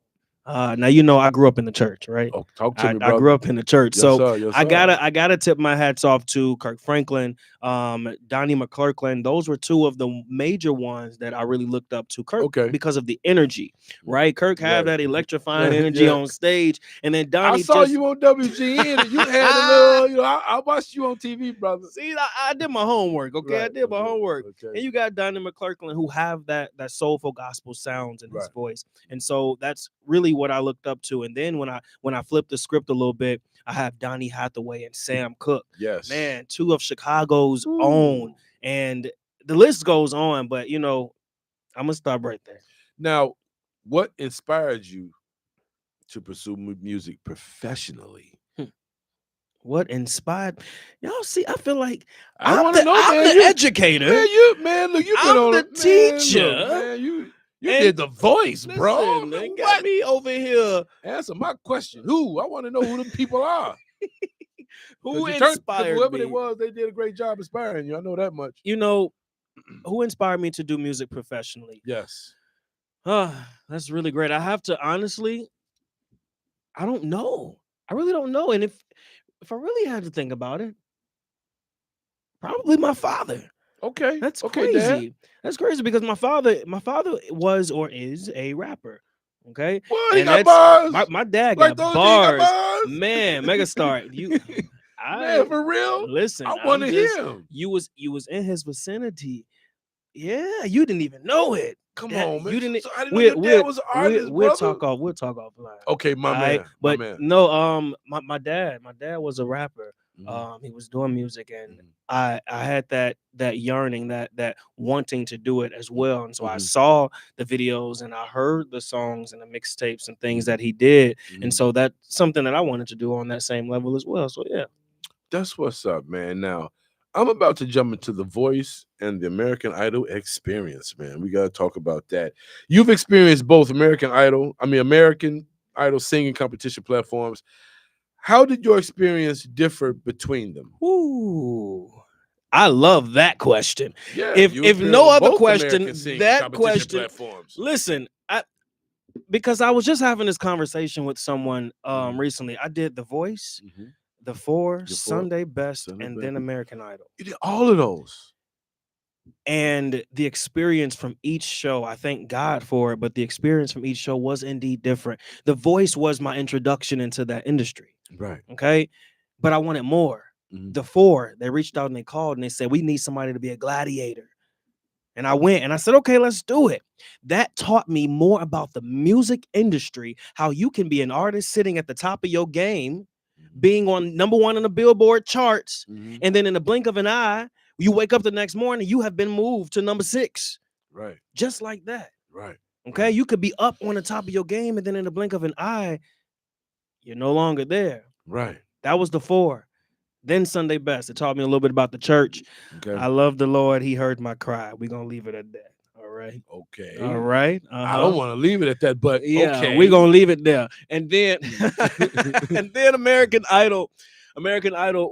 Now, you know, I grew up in the church, right? Oh, talk to me, brother. I grew up in the church. Yes, so sir, yes, I sir. gotta tip my hats off to Kirk Franklin, Donnie McClurkin. Those were two of the major ones that I really looked up to. Kirk, because of the energy, right? Kirk had that electrifying energy on stage. And then Donnie, I saw you on WGN and you had a little, you know, I watched you on TV, brother. See, I did my homework, okay? I did my homework. Okay. And you got Donnie McClurkin who have that soulful gospel sounds in his voice. And so that's really what I looked up to. And then when I flipped the script a little bit, I have Donny Hathaway and Sam Cooke. Yes. Man, two of Chicago's own. And the list goes on, but you know, I'm gonna stop right there. Now, what inspired you to pursue music professionally? What inspired y'all? See, I feel like I'm the educator. Man, look, you've been I'm on the teacher. Man, you did the voice, bro. They got me over here. Answer my question. Who? I want to know who the people are. Who inspired whoever me? it was, they did a great job inspiring you. I know that much. You know, who inspired me to do music professionally? Yes. That's really great. I have to honestly, I don't know. I really don't know. And if I really had to think about it, probably my father. Okay. That's okay, Dad. crazy. That's crazy because my father was or is a rapper. Okay. What? He And got that's bars? my dad Like got those G got bars. bars? Man, megastar. Man, for real? Listen, I want to hear him. you was in his vicinity. Yeah, you didn't even know it. Come That- on, man. You didn't. So I didn't know your dad was an artist, We'll brother. talk off. We'll talk offline. Okay, my Alright? man. But my man. no, my dad was a rapper. Mhm. He was doing music, and Mhm. I had that yearning, that wanting to do it as well. And so I Mhm. saw the videos and I heard the songs and the mixtapes and things that he did, and Mhm. so that's something that I wanted to do on that same level as well. So yeah. That's what's up, man. Now, I'm about to jump into The Voice and the American Idol experience, man. We got to talk about that. You've experienced both American Idol singing competition platforms. How did your experience differ between them? Ooh, I love that question. Yeah, If you no experienced other both question, American singing that competition question. platforms. Listen, because I was just having this conversation with someone recently. I did The Voice, Mhm. The Four, The Four, Sunday Best, Sunday and Best. then American Idol. You did all of those. And the experience from each show, I thank God for it, but the experience from each show was indeed different. The Voice was my introduction into that industry. Right. Okay. But I wanted more. Mhm. The Four, they reached out and they called and they said, we need somebody to be a gladiator. And I went and I said, okay, let's do it. That taught me more about the music industry, how you can be an artist sitting at the top of your game, being on #1 on the Billboard charts, and then in the blink of an eye, you wake up the next morning, you have been moved to #6. Right. Just like that. Right. Okay. Right. You could be up on the top of your game, and then in the blink of an eye, you're no longer there. Right. That was The Four. Then Sunday Best. It taught me a little bit about the church. Okay. I love the Lord. He heard my cry. We're going to leave it at that. All right. Okay. All right. I don't want to leave it at that, but Yeah, okay. we're going to leave it there. And then and then American Idol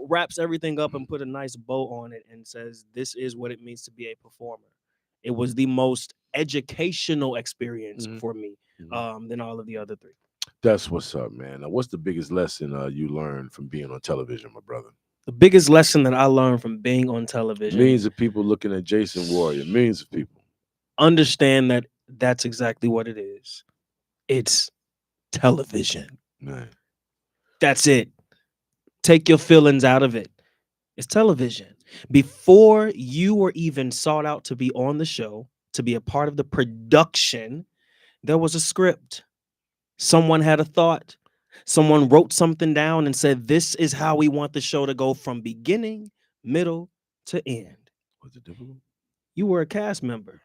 wraps everything up and put a nice bow on it and says, this is what it means to be a performer. It was the most educational experience for me than all of the other three. That's what's up, man. Now, what's the biggest lesson you learned from being on television, my brother? The biggest lesson that I learned from being on television. Millions of people looking at Jason Warrior. Millions of people. Understand that that's exactly what it is. It's television. Man. That's it. Take your feelings out of it. It's television. Before you were even sought out to be on the show, to be a part of the production, there was a script. Someone had a thought. Someone wrote something down and said, this is how we want the show to go from beginning, middle to end. Was it difficult? You were a cast member.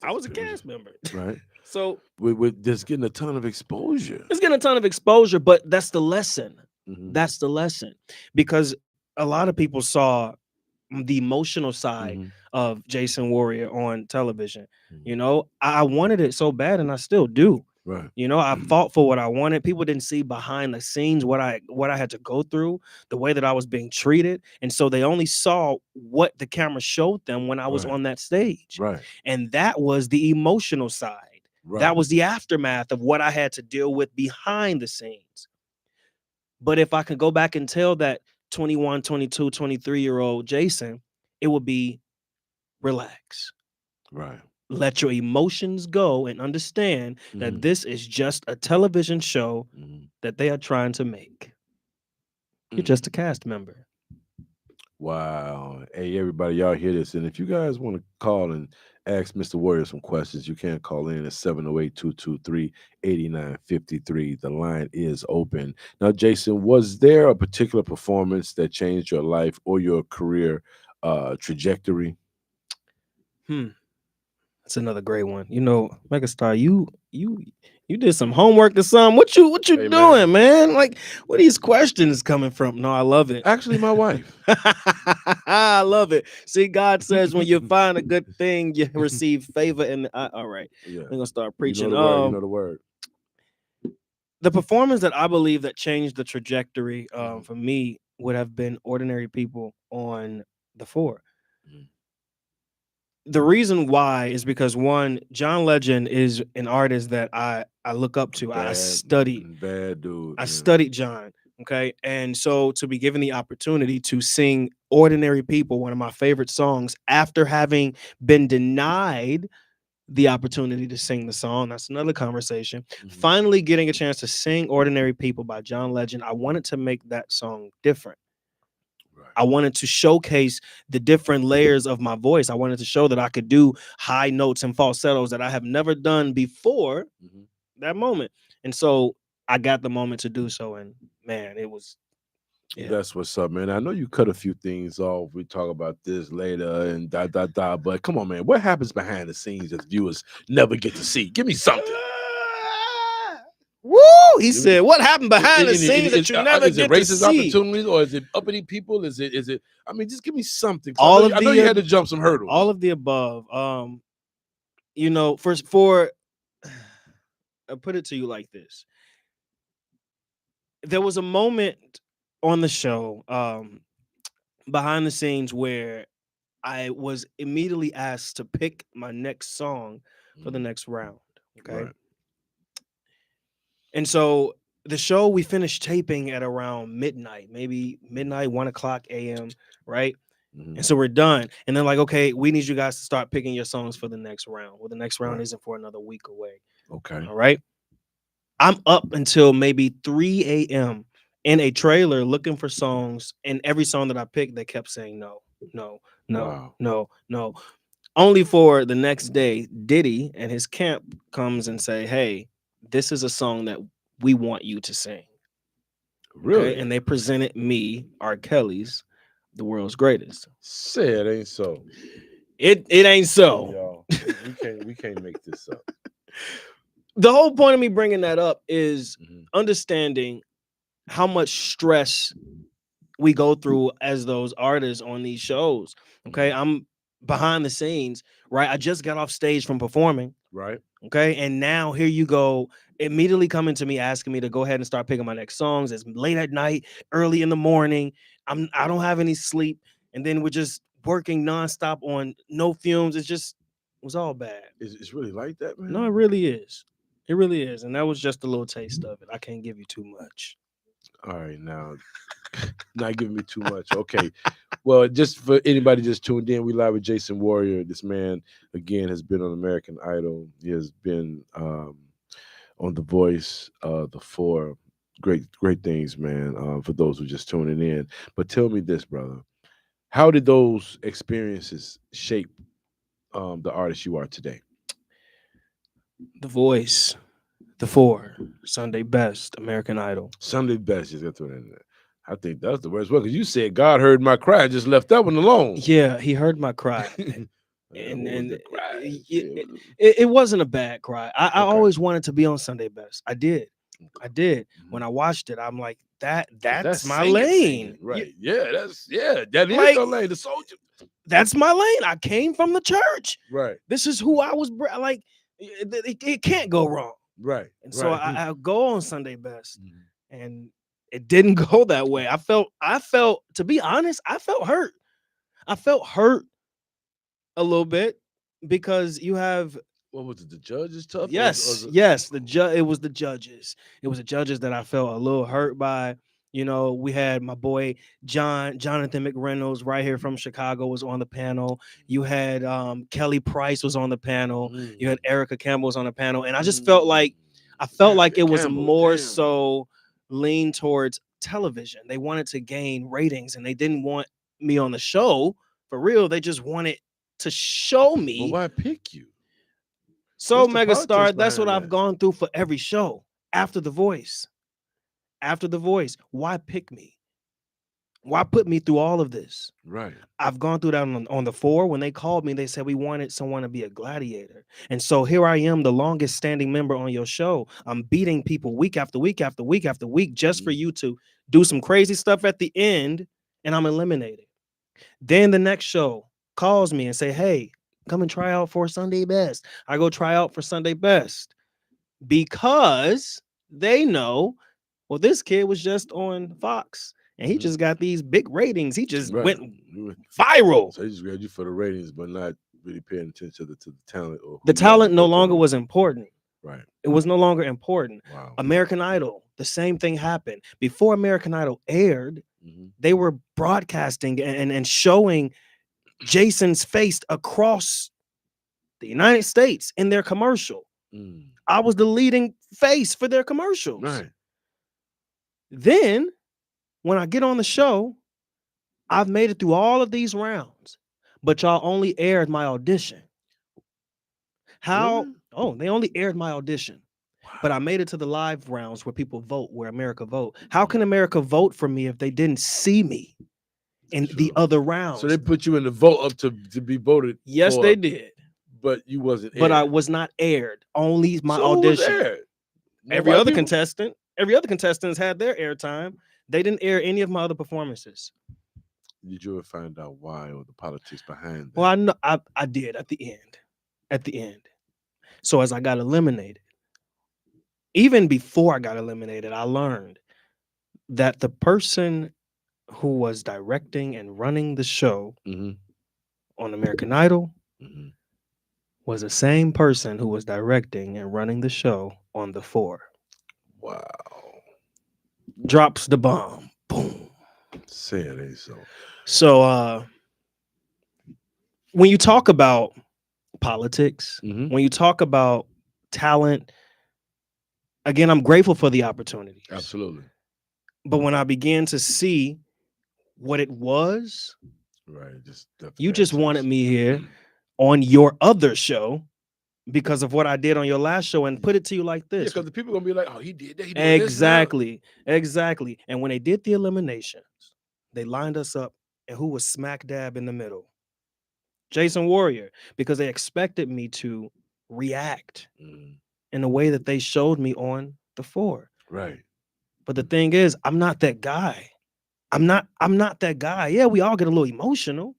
I was a cast member. Right. So we're just getting a ton of exposure. It's getting a ton of exposure, but that's the lesson. That's the lesson. Because a lot of people saw the emotional side of Jason Warrior on television. You know, I wanted it so bad, and I still do. Right. You know, I fought for what I wanted. People didn't see behind the scenes what I had to go through, the way that I was being treated. And so they only saw what the camera showed them when I was on that stage. Right. And that was the emotional side. Right. That was the aftermath of what I had to deal with behind the scenes. But if I could go back and tell that 21, 22, 23-year-old Jason, it would be relax. Right. Let your emotions go and understand that this is just a television show that they are trying to make. You're just a cast member. Wow. Hey, everybody, y'all hear this. And if you guys want to call and ask Mr. Warrior some questions, you can call in at 708-223-8953. The line is open. Now, Jason, was there a particular performance that changed your life or your career trajectory? That's another great one. You know, Megastar, you did some homework or something. What you Hey, doing, man? Like, where these questions coming from? No, I love it. Actually, my wife. I love it. See, God says when you find a good thing, you receive favor. And all right, Yeah. we're gonna start preaching. You know the word. The performance that I believe that changed the trajectory for me would have been Ordinary People on the 4. The reason why is because one, John Legend is an artist that I look up to. I studied. Bad dude. I studied John. Okay. And so to be given the opportunity to sing Ordinary People, one of my favorite songs, after having been denied the opportunity to sing the song, that's another conversation. Finally getting a chance to sing Ordinary People by John Legend, I wanted to make that song different. I wanted to showcase the different layers of my voice. I wanted to show that I could do high notes and falsettos that I have never done before that moment. And so I got the moment to do so. And man, it was. Yeah. That's what's up, man. I know you cut a few things off. We talk about this later and but come on, man. What happens behind the scenes that viewers never get to see? Give me something. Woo! He said, "What happened behind the scenes that you never get to see?" Is it racist opportunities, or is it uppity people? Is it? I mean, just give me something. I know you had to jump some hurdles. All of the above. I'll put it to you like this. There was a moment on the show, behind the scenes, where I was immediately asked to pick my next song for the next round. Okay. Right. And so the show, we finished taping at around midnight, maybe midnight, 1:00 a.m. Right. And so we're done. And they're like, okay, we need you guys to start picking your songs for the next round. Well, the next round isn't for another week away. Okay. All right. I'm up until maybe 3 a.m. in a trailer looking for songs. And every song that I picked, they kept saying no. Only for the next day, Diddy and his camp comes and say, hey, this is a song that we want you to sing. Really? Okay? And they presented me, R. Kelly's The World's Greatest. Say it ain't so. It ain't so. Y'all, we can't make this up. The whole point of me bringing that up is understanding how much stress we go through as those artists on these shows. Okay. I'm behind the scenes, right? I just got off stage from performing. Right. Okay. And now here you go, immediately coming to me, asking me to go ahead and start picking my next songs. It's late at night, early in the morning. I don't have any sleep. And then we're just working nonstop on no fumes. It was all bad. It's really like that, man? No, it really is. It really is. And that was just a little taste of it. I can't give you too much. All right, now, not giving me too much. Okay. Well, just for anybody just tuned in, we live with Jason Warrior. This man, again, has been on American Idol. He has been on The Voice, The Four. Great things, man, for those who just tuning in. But tell me this, brother. How did those experiences shape the artist you are today? The Voice, The Four, Sunday Best, American Idol. Sunday Best, just got to throw that in there. I think that's the worst one, because you said God heard my cry. I just left that one alone. Yeah, he heard my cry. It wasn't a bad cry. I always wanted to be on Sunday Best. I did. When I watched it, I'm like, that's my lane. Right. That is your lane. The soldier. That's my lane. I came from the church. Right. This is who I was like. It can't go wrong. Right. And so I go on Sunday Best, and it didn't go that way. I felt, to be honest, I felt hurt. I felt hurt a little bit, because you have. What was it? The judges tough? Yes. It was the judges. It was the judges that I felt a little hurt by. You know, we had my boy Jonathan McReynolds right here from Chicago was on the panel. You had Kelly Price was on the panel. You had Erica Campbell was on the panel, and I just felt like it was more so lean towards television. They wanted to gain ratings, and they didn't want me on the show for real. They just wanted to show me. Well, why pick you? So megastar, that's what I've gone through for every show. After The Voice, why pick me? Why put me through all of this? Right. I've gone through that on The Four. When they called me, they said we wanted someone to be a gladiator. And so here I am, the longest standing member on your show. I'm beating people week after week after week after week just for you to do some crazy stuff at the end, and I'm eliminated. Then the next show calls me and say, hey, come and try out for Sunday Best. I go try out for Sunday Best because they know, well, this kid was just on Fox and he just got these big ratings. He just went viral. So he just grabbed you for the ratings, but not really paying attention to the talent. Or the talent no longer was important. Right. It was no longer important. Wow. American Idol, the same thing happened. Before American Idol aired, they were broadcasting and showing Jason's face across the United States in their commercial. I was the leading face for their commercials. Right. Then, when I get on the show, I've made it through all of these rounds, but y'all only aired my audition. How? Really? Oh, they only aired my audition. But I made it to the live rounds where people vote, where America vote. How can America vote for me if they didn't see me in the other rounds? So they put you in the vote up to be voted. Yes, they did. But you wasn't aired. But I was not aired. Only my So who was audition. aired? Every other contestants had their airtime. They didn't air any of my other performances. Did you ever find out why or the politics behind that? Well, I know I did at the end. At the end. So as I got eliminated, even before I got eliminated, I learned that the person who was directing and running the show on American Idol was the same person who was directing and running the show on The Four. Wow. Drops the bomb. Boom. Say it ain't so. So when you talk about politics, when you talk about talent, again, I'm grateful for the opportunity. Absolutely. But when I began to see what it was, right, you just wanted me here on your other show because of what I did on your last show, and put it to you like this. Yeah, because the people are gonna be like, oh, he did that. He Exactly. And when they did the eliminations, they lined us up, and who was smack dab in the middle? Jason Warrior, because they expected me to react in the way that they showed me on The Four. Right. But the thing is, I'm not that guy. I'm not that guy. Yeah, we all get a little emotional,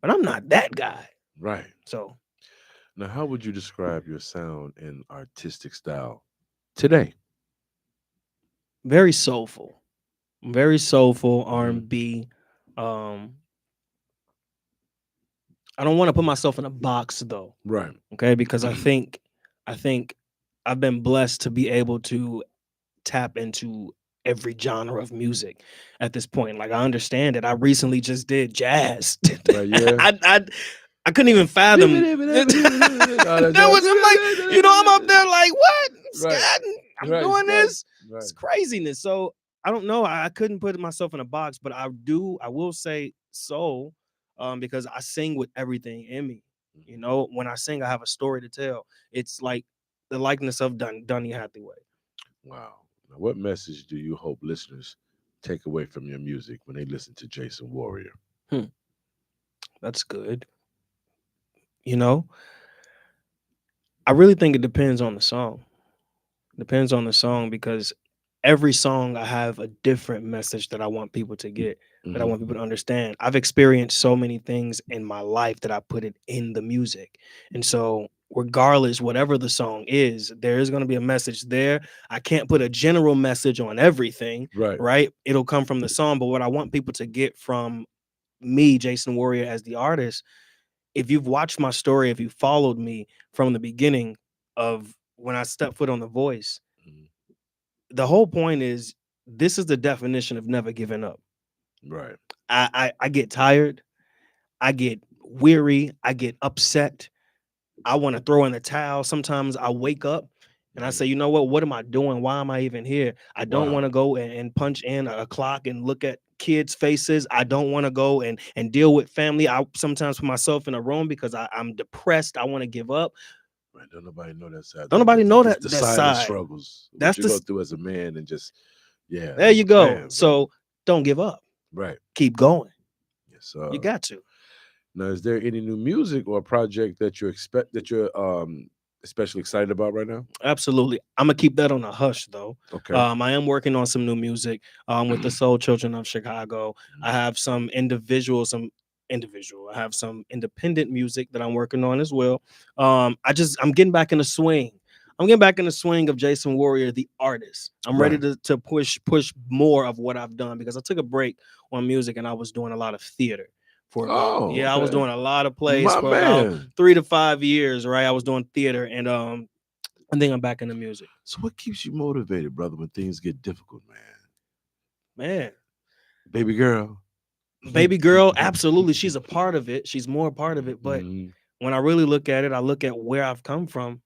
but I'm not that guy. Right. So now, how would you describe your sound and artistic style today? Very soulful R&B. I don't want to put myself in a box though. Right. Okay, because I think I've been blessed to be able to tap into every genre of music at this point. Like, I understand it. I recently just did jazz. Right, yeah. I couldn't even fathom. That was, I'm like, I'm up there like, what? Right. I'm doing this. Right. It's craziness. So I don't know. I couldn't put myself in a box, but I will say soul, because I sing with everything in me. When I sing, I have a story to tell. It's like the likeness of Donny Hathaway. Wow. Now, what message do you hope listeners take away from your music when they listen to Jason Warrior? That's good. I really think it depends on the song. Depends on the song, because every song I have a different message that I want people to get, that I want people to understand. I've experienced so many things in my life that I put it in the music. And so regardless, whatever the song is, there is going to be a message there. I can't put a general message on everything, right? It'll come from the song. But what I want people to get from me, Jason Warrior, as the artist, if you've watched my story, if you followed me from the beginning of when I stepped foot on The Voice, the whole point is, this is the definition of never giving up. Right. I get tired. I get weary. I get upset. I want to throw in the towel. Sometimes I wake up and I say, you know what am I doing? Why am I even here? I don't want to go and punch in a clock and look at kids' faces. I don't want to go and deal with family. I sometimes put myself in a room because I'm depressed. I want to give up. Right. Don't nobody know that side. Don't nobody know that side struggles. That's what you go through as a man, and just there you go. Man, so don't give up. Right. Keep going. Yes, you got to. Now, is there any new music or project that you're especially excited about right now? Absolutely. I'm gonna keep that on a hush though. Okay. I am working on some new music with the Soul Children of Chicago. I have some individual. I have some independent music that I'm working on as well. I'm getting back in the swing. I'm getting back in the swing of Jason Warrior, the artist. I'm ready to push more of what I've done, because I took a break on music and I was doing a lot of theater for a Oh, minute. Yeah, I was okay. doing a lot of plays My for about man. 3 to 5 years, right? I was doing theater, and then I'm back into music. So what keeps you motivated, brother, when things get difficult, Man, baby girl? baby girl, absolutely. She's a part of it. She's more a part of it. But Mhm. when I really look at it, I look at where I've come from.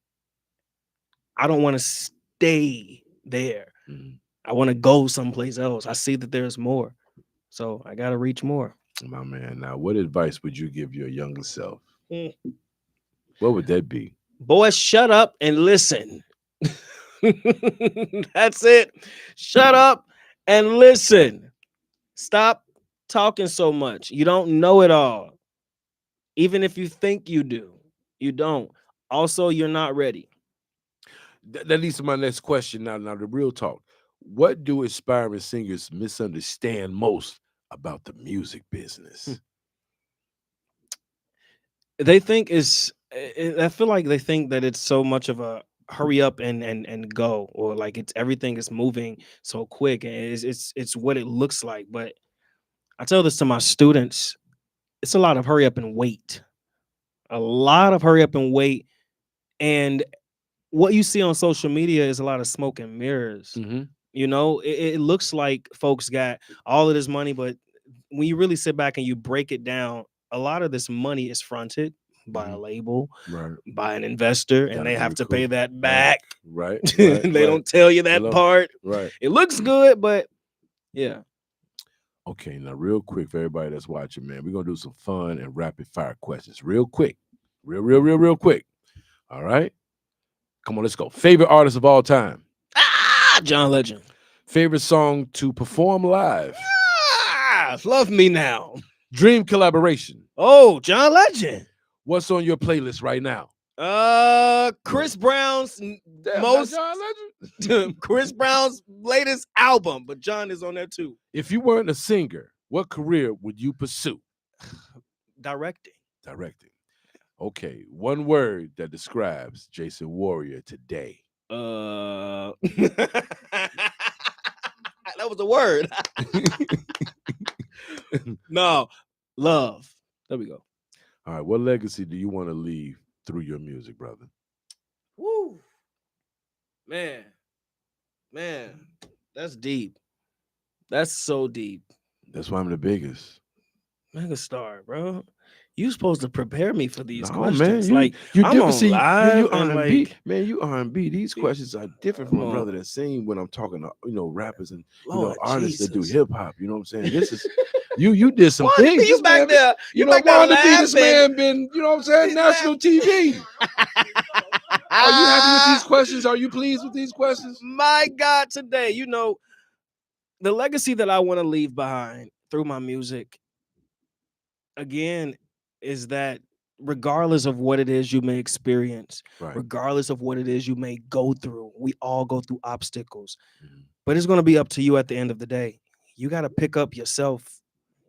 I don't want to stay there. Mhm. I want to go someplace else. I see that there's more. So I got to reach more. My man. Now, what advice would you give your younger self? Mm. What would that be? Boy, shut up and listen. That's it. Shut up and listen. Stop talking so much. You don't know it all. Even if you think you do, you don't. Also, you're not ready. That leads to my next question. Now, the real talk. What do aspiring singers misunderstand most about the music business? They think I feel like they think that it's so much of a hurry up and go, or like it's everything is moving so quick, and it's what it looks like. But I tell this to my students, it's a lot of hurry up and wait. A lot of hurry up and wait. And what you see on social media is a lot of smoke and mirrors. Mm-hmm. You know, it looks like folks got all of this money, but when you really sit back and you break it down, a lot of this money is fronted by a label, Right. by an investor, and they have to pay that back. Right. They don't tell you that part. Right. It looks good, but yeah. Okay, now real quick for everybody that's watching, man, we're gonna do some fun and rapid fire questions. Real quick. Real quick. All right. Come on, let's go. Favorite artist of all time? John Legend. Favorite song to perform live? Love Me Now. Dream collaboration? Oh, John Legend. What's on your playlist right now? Chris Brown's Chris Brown's latest album, but John is on there too. If you weren't a singer, what career would you pursue? Directing. Okay, one word that describes Jason Warrior today. That was a word. No, love. There we go. All right, what legacy do you want to leave through your music, brother? Woo. Man, that's deep. That's so deep. That's why I'm the biggest. Megastar, bro. You supposed to prepare me for these No, questions. man, I'm on different. live You and R&B, like, man. You R&B. These questions are different from Come a on. brother that sing when I'm talking to rappers and Lord artists that do Jesus. hip hop. You know what I'm saying? This is you did some Wanda, things. you This back man, there? you You know, back there Wanda B, this laughing. man been, you know what I'm saying, He's national TV. Are you happy with these Ah, questions? Are you pleased with these questions? my God, today, the legacy that I want to leave behind through my music, again, is that regardless of what it is you may experience, Right. regardless of what it is you may go through, we all go through obstacles. Mhm. But it's going to be up to you at the end of the day. You got to pick up yourself.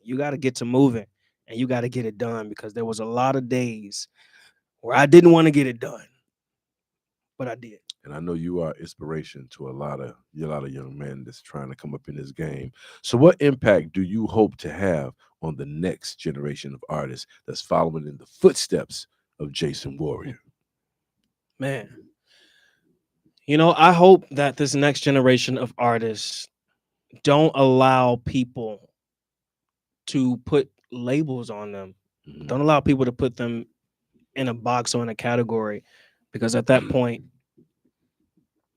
You got to get to moving, and you got to get it done, because there was a lot of days where I didn't want to get it done, but I did. And I know you are inspiration to a lot of young men that's trying to come up in this game. So what impact do you hope to have on the next generation of artists that's following in the footsteps of Jason Warrior? Man, I hope that this next generation of artists don't allow people to put labels on them. Mhm. Don't allow people to put them in a box or in a category, because at that point,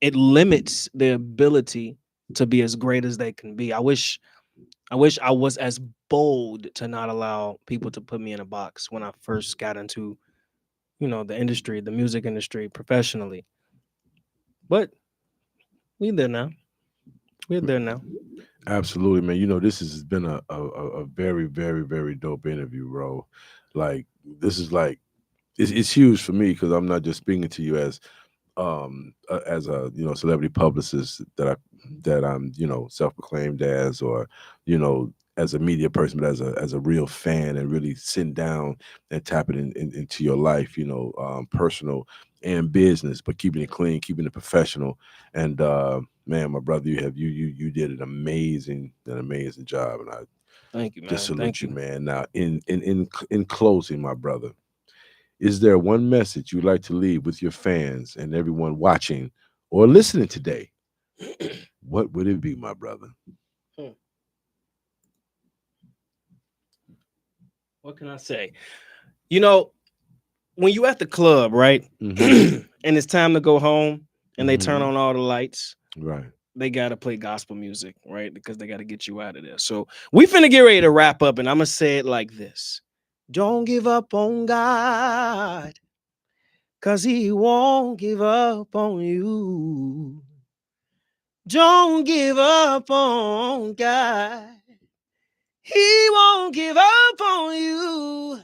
it limits their ability to be as great as they can be. I wish I was as bold to not allow people to put me in a box when I first got into, the industry, the music industry professionally. But we're there now. Absolutely, man. This has been a very, very, very dope interview, bro. Like, this is like, it's huge for me, because I'm not just speaking to you as a celebrity publicist that I'm self-proclaimed as, or as a media person, but as a real fan, and really sitting down and tapping into your life, personal and business, but keeping it clean, keeping it professional. And man, my brother, you did an amazing job, and Thank you, man. Just salute Thank you, you. man. Now, in closing, my brother, is there one message you'd like to leave with your fans and everyone watching or listening today? What would it be, my brother? What can I say? You know, when you at the club, right? Mhm. And it's time to go home and they turn Mhm. on all the lights, Right. they gotta play gospel music, right? Because they gotta get you out of there. So we finna get ready to wrap up, and I'm gonna say it like this: don't give up on God, cause He won't give up on you. Don't give up on God. He won't give up on you.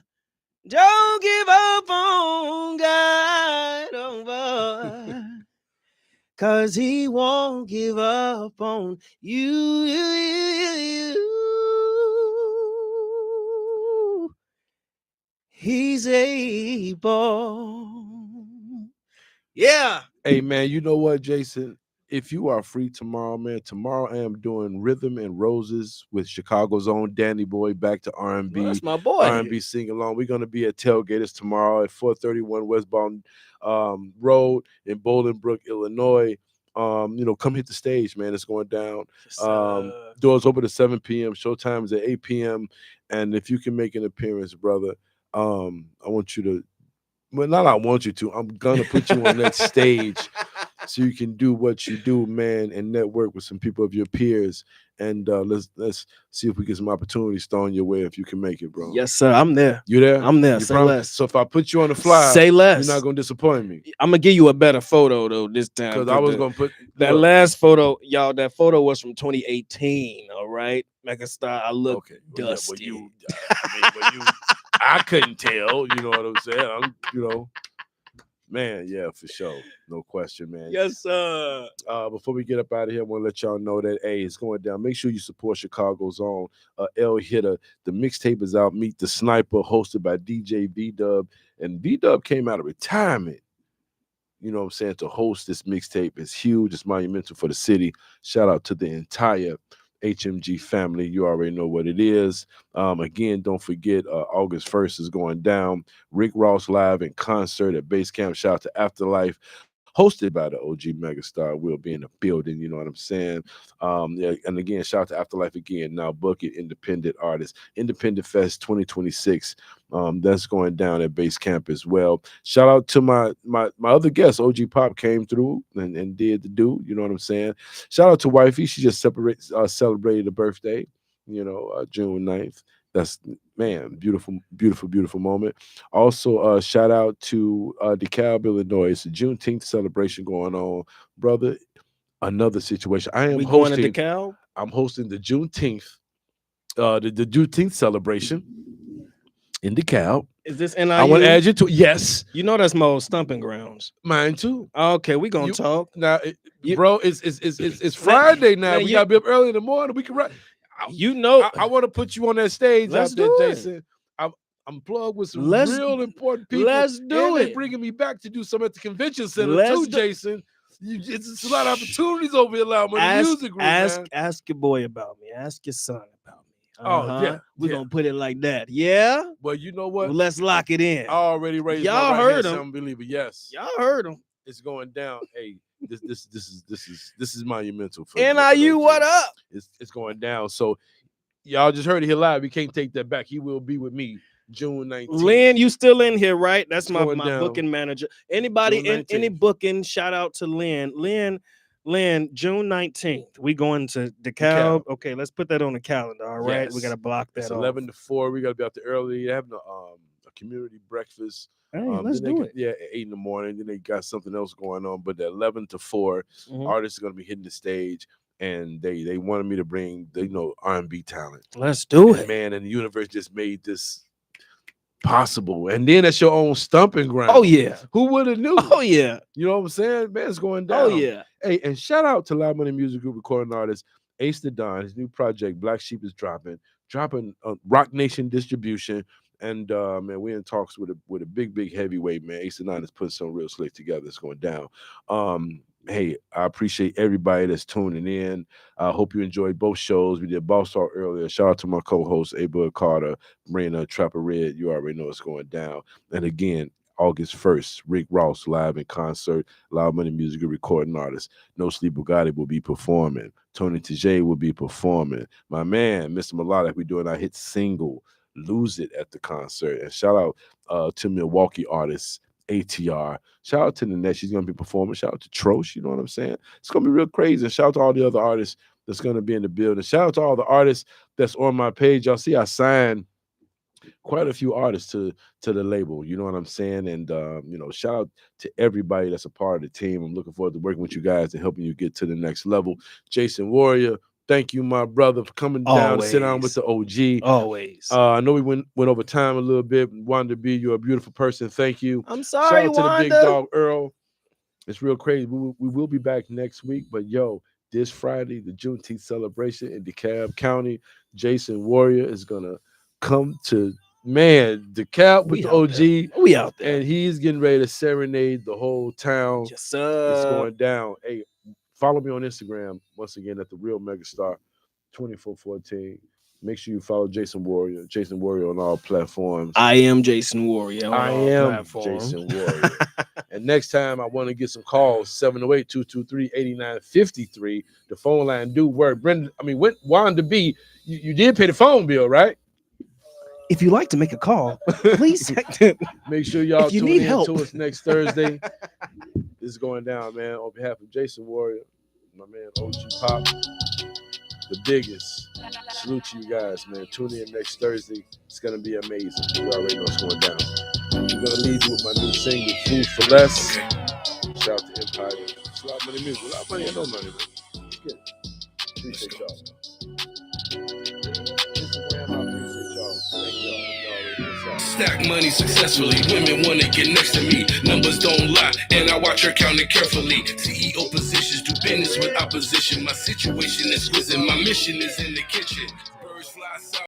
Don't give up on God, oh boy, cause He won't give up on you. He's able. Yeah. Hey, man, you know what, Jason? If you are free tomorrow, man, tomorrow I am doing Rhythm and Roses with Chicago's own Danny Boy, back to R&B. Well, that's my boy. R&B sing along. We're going to be at Tailgaters tomorrow at 431 Westbound Road in Bolingbrook, Illinois. Come hit the stage, man. It's going down. Doors open at 7 p.m. Showtime is at 8 p.m. And if you can make an appearance, brother, I want you to, well, not I want you to, I'm going to put you on that stage so you can do what you do, man, and network with some people of your peers. And let's see if we get some opportunities thrown your way if you can make it, bro. Yes, sir. I'm there. You there? I'm there. You Say less. So if I put you on the fly, say less. You're not gonna disappoint me. I'm gonna give you a better photo though this time. Because I was gonna put that last photo, y'all. That photo was from 2018. All right, Megastar. I look dusty. I couldn't tell. You know what I'm saying? Man, yeah, for sure. No question, man. Yes, sir. Before we get up out of here, I want to let y'all know that, hey, it's going down. Make sure you support Chicago's own L Hitter. The mixtape is out, Meet the Sniper, hosted by DJ V-Dub. And V-Dub came out of retirement, you know what I'm saying, to host this mixtape. It's huge. It's monumental for the city. Shout out to the entire HMG family. You already know what it is. Again, don't forget, August 1st is going down. Rick Ross live in concert at Base Camp. Shout out to Afterlife, hosted by the OG Megastar. We'll be in the building, you know what I'm saying? Yeah, and again, shout out to Afterlife again. Now book it, independent artists. Independent Fest 2026. That's going down at Base Camp as well. Shout out to my other guest, OG Pop, came through and did the do, you know what I'm saying? Shout out to Wifey. She just celebrated a birthday, June 9th. That's, man, beautiful, beautiful, beautiful moment. Also, shout out to DeKalb, Illinois. It's a Juneteenth celebration going on, brother. Another situation. We going to DeKalb? I'm hosting the Juneteenth, the Juneteenth celebration in DeKalb. Is this NIU? I want to add you to, yes. You know that's my old stomping grounds. Mine too. Okay, we gonna talk now, bro. It's Friday now. We gotta be up early in the morning. We can run. I want to put you on that stage out there, Jason. I'm plugged with some real important people. Let's do it. They're bringing me back to do some at the convention center too, Jason. It's a lot of opportunities over here, the music group. Ask your boy about me. Ask your son about me. Oh yeah, we're gonna put it like that. Yeah. Well, you know what? Well, let's lock it in. I already raised. Y'all my heard him. Unbeliever. Yes. Y'all heard him. It's going down. Hey, this is monumental. For NIU, what up? It's going down. So y'all just heard it here live. We can't take that back. He will be with me June 19th. Lynn, you still in here, right? That's my booking manager. Anybody in any booking? Shout out to Lynn. Lynn, June 19th. We going to DeKalb. Okay, let's put that on the calendar. All right, yes. We gotta block that. It's 11 to 4. We gotta be out there early. They're having a community breakfast. Hey, let's do it. Yeah, at 8 in the morning. Then they got something else going on. But at 11 to 4, artists are gonna be hitting the stage. And they wanted me to bring R&B talent. Let's do it, man. And the universe just made this possible. And then that's your own stomping ground. Oh yeah, who would have knew? Oh yeah, you know what I'm saying? Man, it's going down. Oh yeah. Hey, and shout out to Loud Money Music Group recording artist Ace the Don. His new project Black Sheep is dropping Rock Nation distribution. And man, we're in talks with a big heavyweight, man. Ace the Don is putting some real slick together. It's going down. hey, I appreciate everybody that's tuning in. I hope you enjoyed both shows. We did Boss Talk earlier. Shout out to my co-host, Abel Carter, Marina Trapper Red. You already know what's going down. And again, August 1st, Rick Ross live in concert, Loud Money Music recording artist. No Sleep Bugatti will be performing. Tony Tejay will be performing. My man, Mr. Melodic, we're doing our hit single, Lose It, at the concert. And shout out to Milwaukee artists, ATR. Shout out to Nanette. She's going to be performing. Shout out to Trosh. You know what I'm saying? It's going to be real crazy. And shout out to all the other artists that's going to be in the building. Shout out to all the artists that's on my page. Y'all see I signed quite a few artists to the label. You know what I'm saying? And, shout out to everybody that's a part of the team. I'm looking forward to working with you guys and helping you get to the next level. Jason Warrior, thank you, my brother, for coming down to sit down with the OG. Always. I know we went over time a little bit. Wanda B, you're a beautiful person. Thank you. I'm sorry, Shout out to Wanda. the big dog, Earl. It's real crazy. We will be back next week. But, this Friday, the Juneteenth celebration in DeKalb County, Jason Warrior is going to come to, DeKalb with the OG. There. We out there. And he's getting ready to serenade the whole town. Yes, sir. It's going down. Hey, follow me on Instagram, once again, at the Real Megastar 2414. Make sure you follow Jason Warrior on all platforms. I am Jason Warrior. I am Jason Warrior. And next time I want to get some calls, 708-223-8953. The phone line do work. Wanda B, you did pay the phone bill, right? If you like to make a call, please make sure y'all tune in help to us next Thursday. This is going down, man. On behalf of Jason Warrior, my man OG Pop, the biggest. Salute to you guys, man. Tune in next Thursday. It's gonna be amazing. You already know what's going down. We're gonna leave you with my new single, Food for Less. Shout out to Empire. It's a lot of money music. A lot of money and no money, man. Let's get it. Appreciate y'all. Instagram, I appreciate y'all. Thank y'all. Stack money successfully. Women want to get next to me. Numbers don't lie, and I watch her count it carefully. CEO positions do business with opposition. My situation is exquisite. My mission is in the kitchen. Birds fly south.